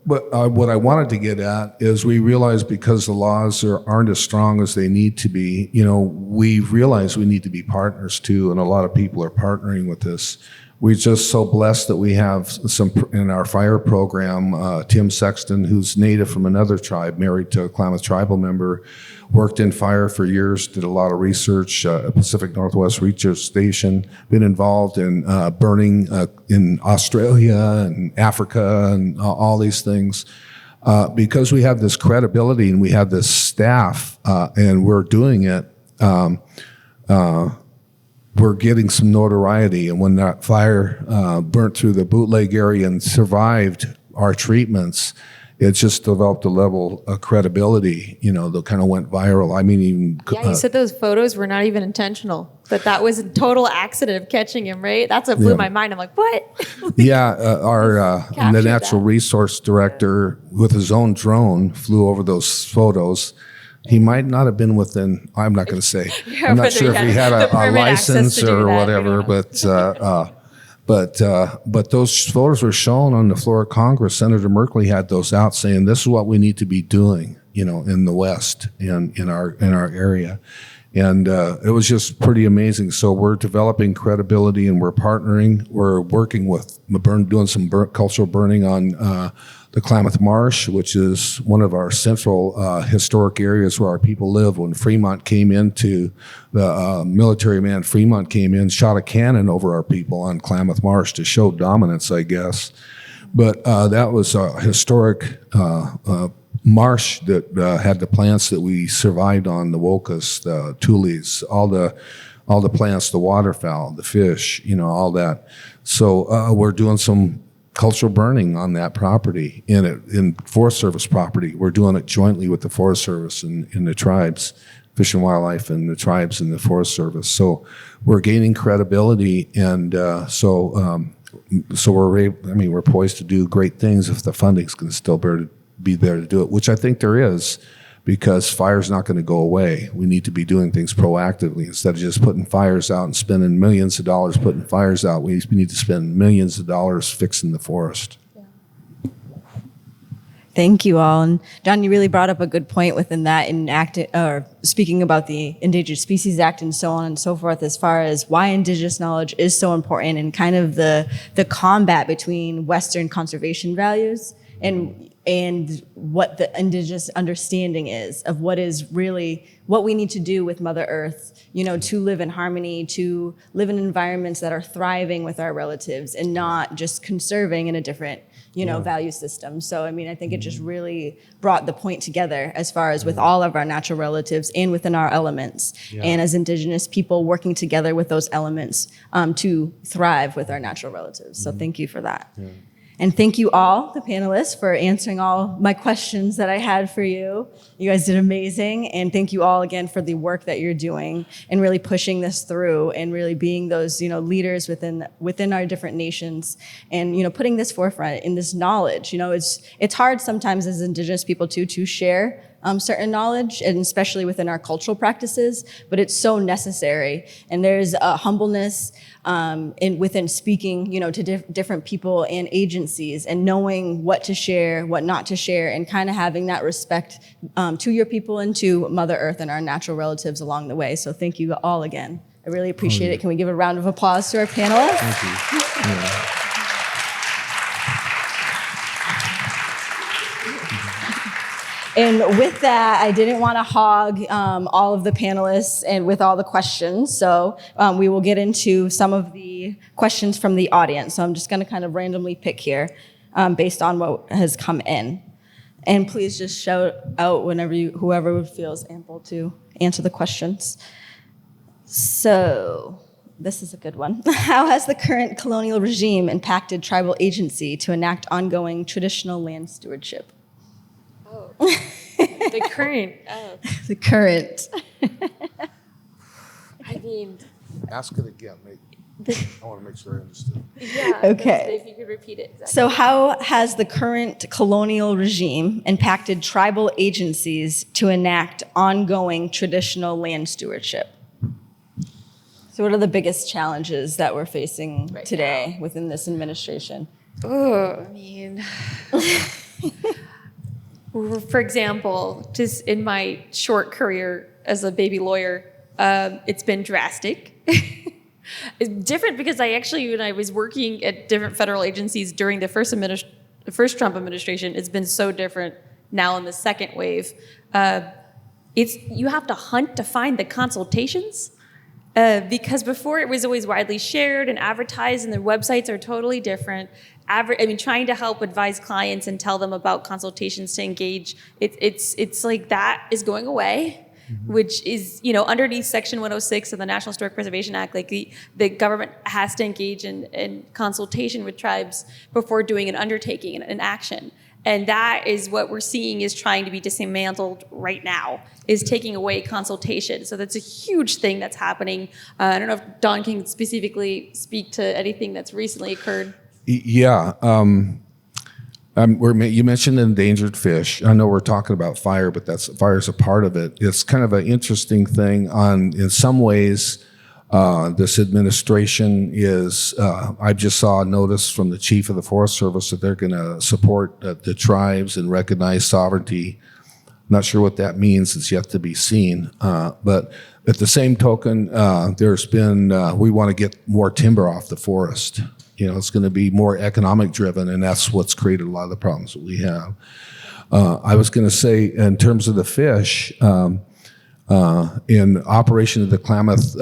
What I wanted to get at is we realize because the laws aren't as strong as they need to be, we realize we need to be partners too, and a lot of people are partnering with us. We're just so blessed that we have some in our fire program. Tim Sexton, who's native from another tribe, married to a Klamath tribal member, worked in fire for years, did a lot of research, Pacific Northwest Research Station, been involved in burning in Australia and Africa and all these things. Because we have this credibility and we have this staff and we're doing it, we're getting some notoriety. And when that fire burnt through the Bootleg area and survived our treatments, it just developed a level of credibility, that kind of went viral. I mean, even... you said those photos were not even intentional, that was a total accident of catching him, right? That's what blew my mind. I'm like, what? The natural resource director with his own drone flew over those photos. He might not have been within, I'm not going to say, I'm not sure if he had a license or whatever, but those photos were shown on the floor of Congress. Senator Merkley had those out saying, this is what we need to be doing, in the West, in our area. And it was just pretty amazing. So we're developing credibility and we're partnering. We're working with doing some cultural burning on the Klamath Marsh, which is one of our central historic areas where our people live. When Fremont came into, the military man Fremont came in, shot a cannon over our people on Klamath Marsh to show dominance, I guess. But that was a historic marsh that had the plants that we survived on, the wokas, the tules, all the plants, the waterfowl, the fish, all that. So we're doing some cultural burning on that property in Forest Service property. We're doing it jointly with the Forest Service and the tribes, Fish and Wildlife, and the tribes and the Forest Service. So we're gaining credibility, and so we're poised to do great things if the funding's going to still be there to do it, which I think there is, because fire's not going to go away. We need to be doing things proactively instead of just putting fires out and spending millions of dollars putting fires out. We need to spend millions of dollars fixing the forest. Thank you all. And Don, you really brought up a good point within that in speaking about the Endangered Species Act and so on and so forth, as far as why Indigenous knowledge is so important and kind of the combat between Western conservation values and what the Indigenous understanding is of what is really what we need to do with Mother Earth, to live in harmony, to live in environments that are thriving with our relatives and not just conserving in a different value system. So, I think it just really brought the point together as far as with all of our natural relatives and within our elements. Yeah. And as Indigenous people working together with those elements to thrive with our natural relatives. So thank you for that. Yeah. And thank you all, the panelists, for answering all my questions that I had for you. You guys did amazing. And thank you all again for the work that you're doing and really pushing this through and really being those, leaders within our different nations and, putting this forefront in this knowledge. It's hard sometimes as Indigenous people to share certain knowledge, and especially within our cultural practices, but it's so necessary. And there's a humbleness within speaking, to different people and agencies and knowing what to share, what not to share, and kind of having that respect to your people and to Mother Earth and our natural relatives along the way. So thank you all again. I really appreciate it. Can we give a round of applause to our panelists? Thank you. Yeah. And with that, I didn't want to hog all of the panelists and with all the questions. So we will get into some of the questions from the audience. So I'm just going to kind of randomly pick here based on what has come in. And please just shout out whoever feels ample to answer the questions. So this is a good one. How has the current colonial regime impacted tribal agency to enact ongoing traditional land stewardship? The current. Oh. The current. Ask it again. I want to make sure I understood. Yeah. Okay. If you could repeat it. Exactly. So how has the current colonial regime impacted tribal agencies to enact ongoing traditional land stewardship? So what are the biggest challenges that we're facing today within this administration? For example, just in my short career as a baby lawyer, it's been drastic. It's different because when I was working at different federal agencies during the first Trump administration, it's been so different now in the second wave. You have to hunt to find the consultations. Because before it was always widely shared and advertised, and the websites are totally different. Trying to help advise clients and tell them about consultations to engage, it's like that is going away, which is, underneath Section 106 of the National Historic Preservation Act, like the government has to engage in consultation with tribes before doing an undertaking, an action. And that is what we're seeing is trying to be dismantled right now, is taking away consultation. So that's a huge thing that's happening. I don't know if Don can specifically speak to anything that's recently occurred. Yeah. You mentioned endangered fish. I know we're talking about fire, but fire's a part of it. It's kind of an interesting thing. In some ways, this administration is, I just saw a notice from the chief of the Forest Service that they're going to support the tribes and recognize sovereignty. Not sure what that means. It's yet to be seen. But at the same token, there's been, we want to get more timber off the forest. It's going to be more economic driven, and that's what's created a lot of the problems that we have. I was going to say, in terms of the fish, in operation of the Klamath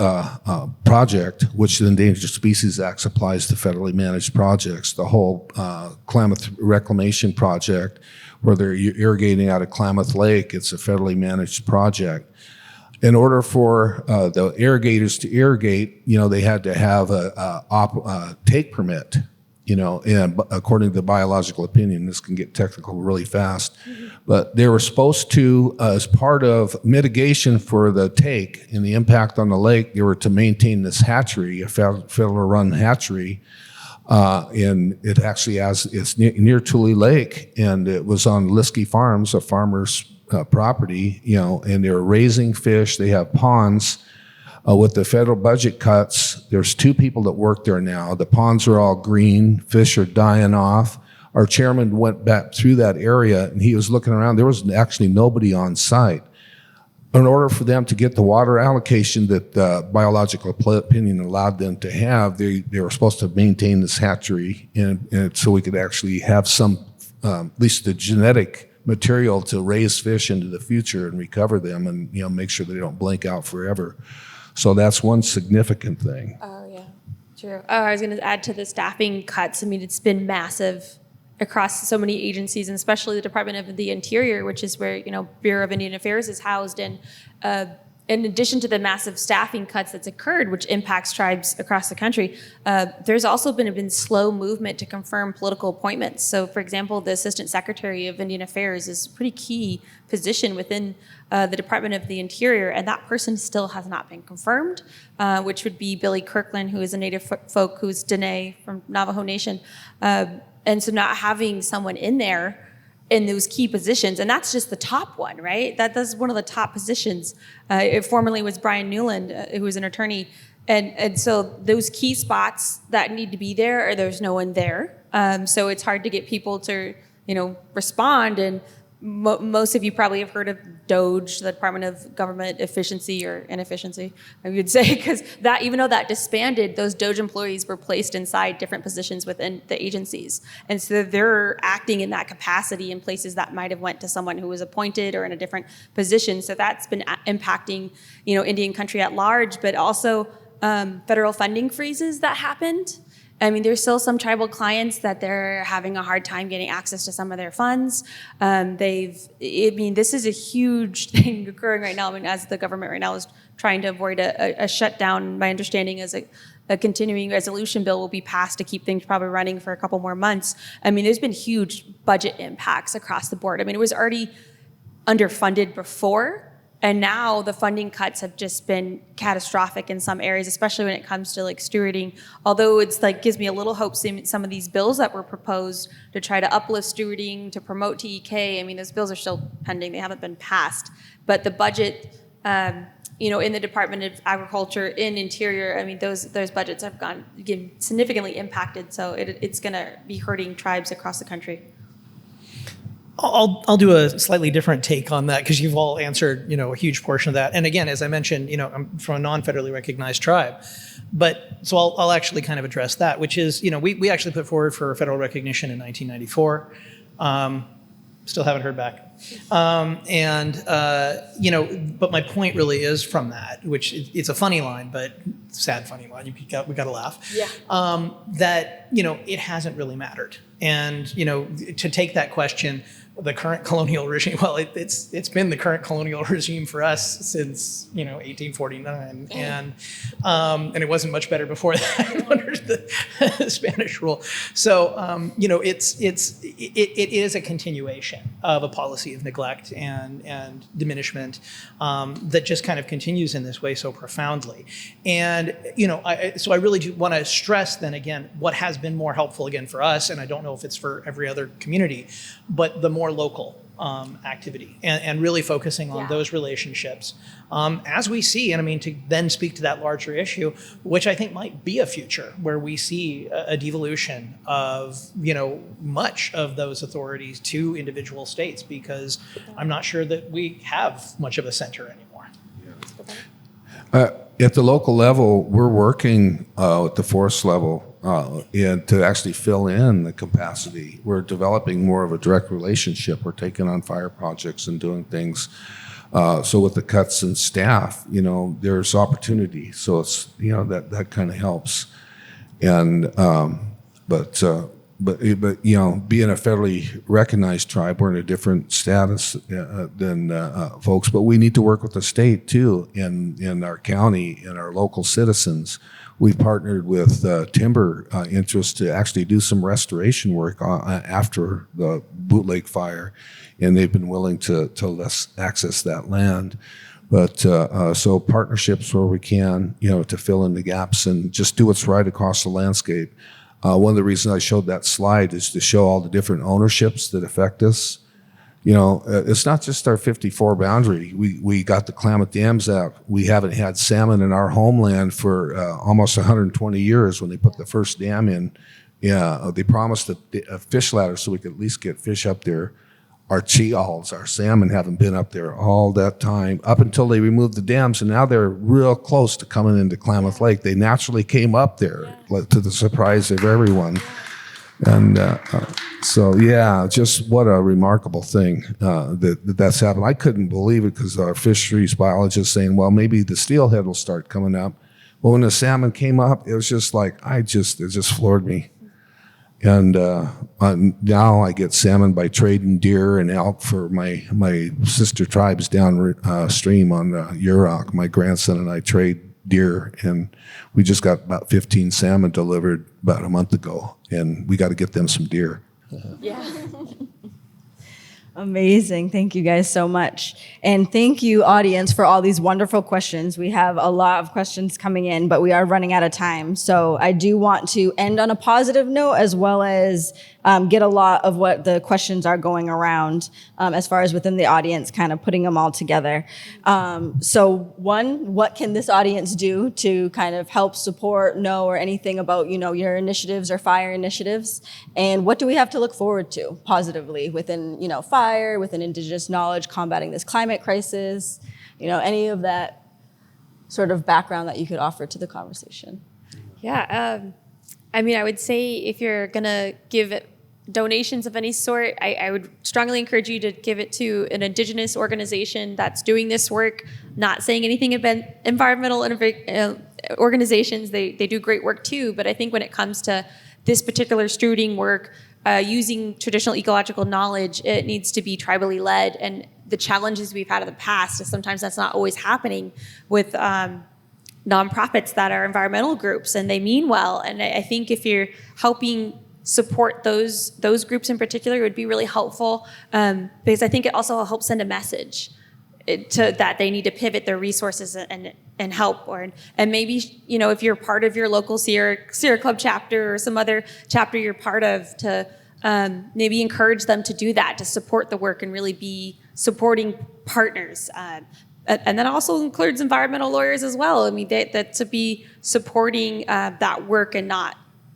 project, which the Endangered Species Act applies to federally managed projects. The whole Klamath reclamation project, where they're irrigating out of Klamath Lake, it's a federally managed project. In order for the irrigators to irrigate, they had to have a take permit. And according to the biological opinion, this can get technical really fast, but they were supposed to, as part of mitigation for the take and the impact on the lake, they were to maintain this hatchery, a federal-run hatchery, and it actually it's near Tule Lake, and it was on Liskey Farms, a farmer's property, and they're raising fish. They have ponds. With the federal budget cuts, there's 2 people that work there now. The ponds are all green, fish are dying off. Our chairman went back through that area and he was looking around. There was actually nobody on site. In order for them to get the water allocation that biological opinion allowed them to have, they were supposed to maintain this hatchery and so we could actually have some, at least the genetic material to raise fish into the future and recover them and make sure they don't blink out forever. So that's one significant thing. Oh, yeah, true. Oh, I was going to add to the staffing cuts. I mean, it's been massive across so many agencies, and especially the Department of the Interior, which is where, Bureau of Indian Affairs is housed. And in addition to the massive staffing cuts that's occurred, which impacts tribes across the country, there's also been slow movement to confirm political appointments. So, for example, the Assistant Secretary of Indian Affairs is a pretty key position within the Department of the Interior, and that person still has not been confirmed, which would be Billy Kirkland, who is a Native folk who's Dene from Navajo Nation. And so not having someone in there in those key positions, and that's just the top one, right? That's one of the top positions. It formerly was Brian Newland, who was an attorney, and so those key spots that need to be there's no one there. So it's hard to get people to, respond. And most of you probably have heard of DOGE, the Department of Government Efficiency or Inefficiency, I would say, because that, even though that disbanded, those DOGE employees were placed inside different positions within the agencies. And so they're acting in that capacity in places that might have went to someone who was appointed or in a different position. So that's been impacting, Indian country at large, but also federal funding freezes that happened. I mean, there's still some tribal clients that they're having a hard time getting access to some of their funds. This is a huge thing occurring right now. I mean, as the government right now is trying to avoid a shutdown, my understanding is a continuing resolution bill will be passed to keep things probably running for a couple more months. I mean, there's been huge budget impacts across the board. I mean, it was already underfunded before, and now the funding cuts have just been catastrophic in some areas, especially when it comes to stewarding. Although it's gives me a little hope seeing some of these bills that were proposed to try to uplift stewarding, to promote TEK. I mean, those bills are still pending; they haven't been passed. But the budget, in the Department of Agriculture, in Interior, I mean, those budgets have been significantly impacted. So it's going to be hurting tribes across the country. I'll do a slightly different take on that because you've all answered, a huge portion of that. And again, as I mentioned, I'm from a non-federally recognized tribe. But so I'll actually kind of address that, which is, we actually put forward for federal recognition in 1994. Still haven't heard back. But my point really is from that, which it's a funny line, but sad funny line. We got to laugh. Yeah. That, it hasn't really mattered. And, to take that question, the current colonial regime, well, it's been the current colonial regime for us since, 1849. And it wasn't much better before that under the Spanish rule. So, it is a continuation of a policy of neglect and diminishment that just kind of continues in this way so profoundly. And, so I really do want to stress then again, what has been more helpful again for us, and I don't know if it's for every other community, but the more local activity and really focusing on those relationships as we see, and I mean, to then speak to that larger issue, which I think might be a future where we see a devolution of, much of those authorities to individual states, because I'm not sure that we have much of a center anymore. At the local level, we're working at the forest level to actually fill in the capacity. We're developing more of a direct relationship. We're taking on fire projects and doing things So with the cuts in staff, there's opportunity. So it's, that kind of helps. And, but being a federally recognized tribe, we're in a different status than folks, but we need to work with the state too, in our county, and our local citizens. We've partnered with timber interests to actually do some restoration work after the Bootleg Fire, and they've been willing to access that land. But so partnerships where we can, to fill in the gaps and just do what's right across the landscape. One of the reasons I showed that slide is to show all the different ownerships that affect us. It's not just our 54 boundary. We got the Klamath Dams out. We haven't had salmon in our homeland for almost 120 years. When they put the first dam in, they promised a fish ladder so we could at least get fish up there. Our cheals, our salmon haven't been up there all that time, up until they removed the dams, and now they're real close to coming into Klamath Lake. They naturally came up there, to the surprise of everyone. And just what a remarkable thing that's happened. I couldn't believe it, because our fisheries biologist saying, well, maybe the steelhead will start coming up. Well, when the salmon came up, it was just like, it just floored me. And now I get salmon by trading deer and elk for my sister tribes downstream on the Yurok. My grandson and I trade deer, and we just got about 15 salmon delivered about a month ago, and we got to get them some deer. Yeah. Amazing. Thank you guys so much. And thank you, audience, for all these wonderful questions. We have a lot of questions coming in, but we are running out of time. So I do want to end on a positive note, as well as get a lot of what the questions are going around as far as within the audience, kind of putting them all together. So one, what can this audience do to kind of help support, know, or anything about, your initiatives or fire initiatives? And what do we have to look forward to positively within, fire, within Indigenous knowledge, combating this climate crisis, any of that sort of background that you could offer to the conversation? Yeah. I would say if you're going to give donations of any sort, I would strongly encourage you to give it to an Indigenous organization that's doing this work. Not saying anything about environmental organizations. They do great work too, but I think when it comes to this particular stewarding work, using traditional ecological knowledge, it needs to be tribally led. And the challenges we've had in the past is sometimes that's not always happening with nonprofits that are environmental groups, and they mean well. And I think if you're helping support those groups in particular, it would be really helpful, because I think it also helps send a message that they need to pivot their resources and help, and maybe if you're part of your local Sierra Club chapter or some other chapter you're part of, to maybe encourage them to do that, to support the work and really be supporting partners. And that also includes environmental lawyers as well. That to be supporting that work and not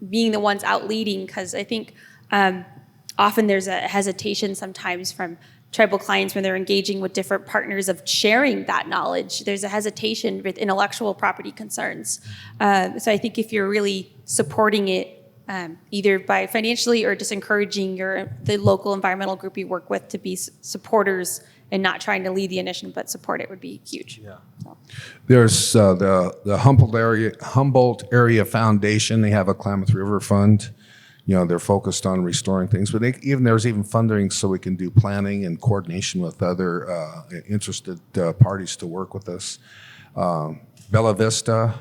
being the ones out leading, because I think often there's a hesitation sometimes from tribal clients when they're engaging with different partners of sharing that knowledge. There's a hesitation with intellectual property concerns. So I think if you're really supporting it, either by financially or just encouraging the local environmental group you work with to be supporters and not trying to lead the initiative, but support it, would be huge. Yeah. So. There's the Humboldt Area Foundation. They have a Klamath River Fund. They're focused on restoring things, but there's even funding so we can do planning and coordination with other interested parties to work with us. Bella Vista,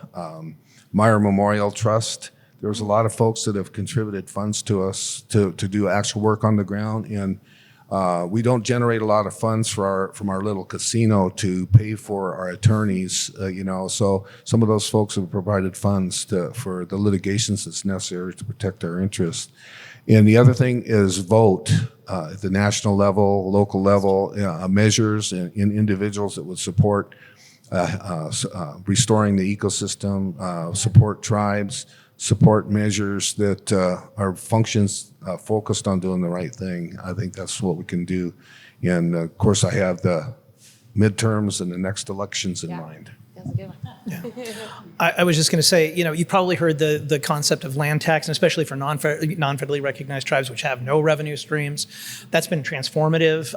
Meyer Memorial Trust. There's a lot of folks that have contributed funds to us to do actual work on the ground, and we don't generate a lot of funds from our little casino to pay for our attorneys, so some of those folks have provided funds for the litigations that's necessary to protect our interests. And the other thing is vote at the national level, local level, measures in individuals that would support restoring the ecosystem, support tribes, support measures that are functions focused on doing the right thing. I think that's what we can do. And of course, I have the midterms and the next elections in mind. That's a good one. I was just going to say, you probably heard the concept of land tax, and especially for non-federally recognized tribes, which have no revenue streams. That's been transformative.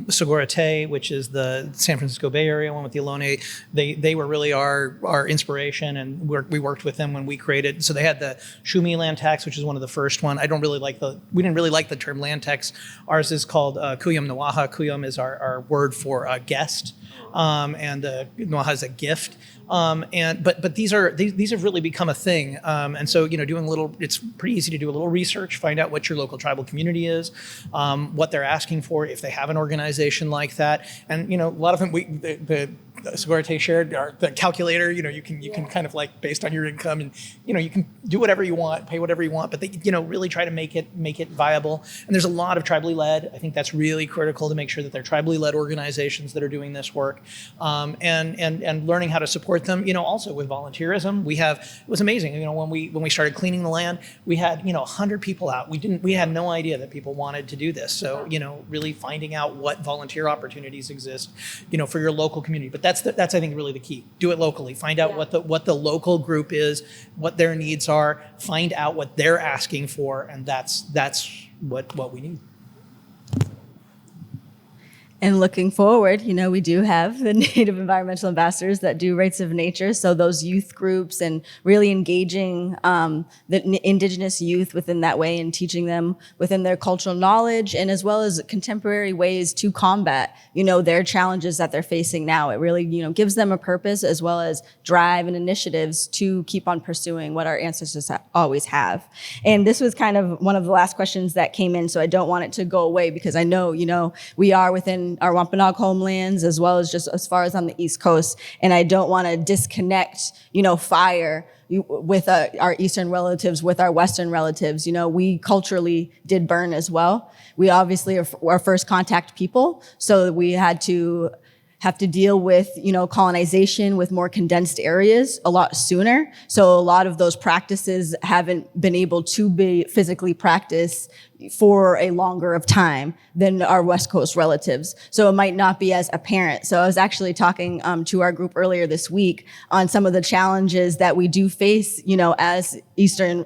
Sogorea Te, which is the San Francisco Bay Area one with the Ohlone, they were really our inspiration, and we worked with them when we created. So they had the Shumi land tax, which is one of the first one. We didn't really like the term land tax. Ours is called Kuyum Nawaha. Kuyum is our word for guest, and Nawaha is a gift. But these have really become a thing, and so it's pretty easy to do a little research, find out what your local tribal community is, what they're asking for, if they have an organization like that, and a lot of them the Sogorea Te shared the calculator. You can kind of like based on your income, and you can do whatever you want, pay whatever you want, but they really try to make it viable. And there's a lot of tribally led. I think that's really critical to make sure that they're tribally led organizations that are doing this work, and learning how to support them. Also with volunteerism, it was amazing. When we started cleaning the land, we had 100 people out. We had no idea that people wanted to do this. So really finding out what volunteer opportunities exist, for your local community. But that's I think really the key. Do it locally. Find out what the local group is, what their needs are. Find out what they're asking for, and that's what we need. And looking forward, we do have the Native environmental ambassadors that do rights of nature. So those youth groups and really engaging the Indigenous youth within that way and teaching them within their cultural knowledge and as well as contemporary ways to combat, their challenges that they're facing now. It really, gives them a purpose as well as drive and initiatives to keep on pursuing what our ancestors always have. And this was kind of one of the last questions that came in. So I don't want it to go away because I know, we are within our Wampanoag homelands as well as just as far as on the East Coast. And I don't want to disconnect, fire with our Eastern relatives, with our Western relatives. We culturally did burn as well. We obviously are first contact people. So we have to deal with, colonization with more condensed areas a lot sooner. So a lot of those practices haven't been able to be physically practiced for a longer of time than our West Coast relatives. So it might not be as apparent. So I was actually talking to our group earlier this week on some of the challenges that we do face, as Eastern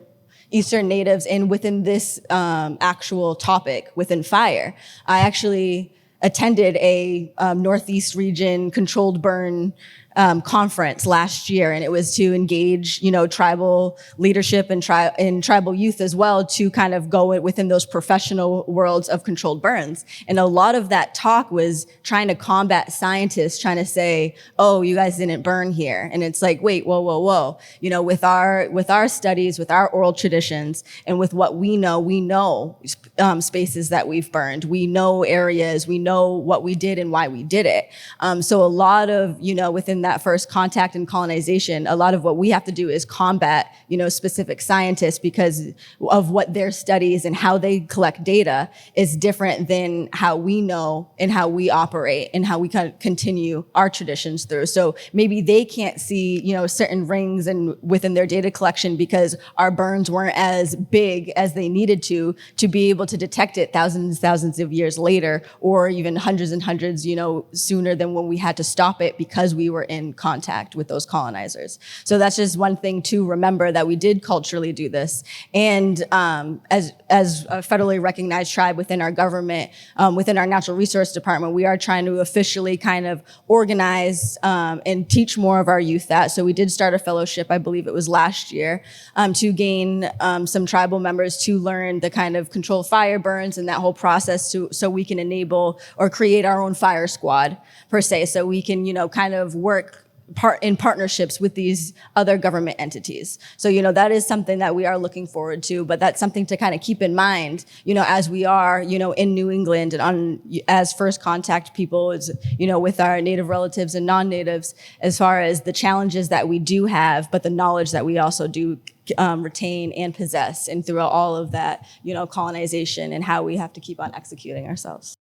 natives and within this actual topic within fire. I actually attended a Northeast region controlled burn conference last year, and it was to engage, tribal leadership and tribal youth as well to kind of go within those professional worlds of controlled burns. And a lot of that talk was trying to combat scientists trying to say, "Oh, you guys didn't burn here," and it's like, wait, whoa. With our studies, with our oral traditions, and with what we know spaces that we've burned, we know areas, we know what we did and why we did it. So a lot of within that first contact and colonization, a lot of what we have to do is combat, specific scientists because of what their studies and how they collect data is different than how we know and how we operate and how we kind of continue our traditions through. So maybe they can't see, certain rings and within their data collection because our burns weren't as big as they needed to be able to detect it thousands of years later, or even hundreds and hundreds, sooner than when we had to stop it because we were in contact with those colonizers. So that's just one thing to remember, that we did culturally do this. And as a federally recognized tribe within our government, within our natural resource department, we are trying to officially kind of organize and teach more of our youth that. So we did start a fellowship, I believe it was last year, to gain some tribal members to learn the kind of controlled fire burns and that whole process so we can enable or create our own fire squad per se. So we can, kind of work in partnerships with these other government entities. So, that is something that we are looking forward to, but that's something to kind of keep in mind, as we are, in New England and as first contact people, is, with our Native relatives and non-Natives, as far as the challenges that we do have, but the knowledge that we also do retain and possess, and throughout all of that, colonization and how we have to keep on executing ourselves.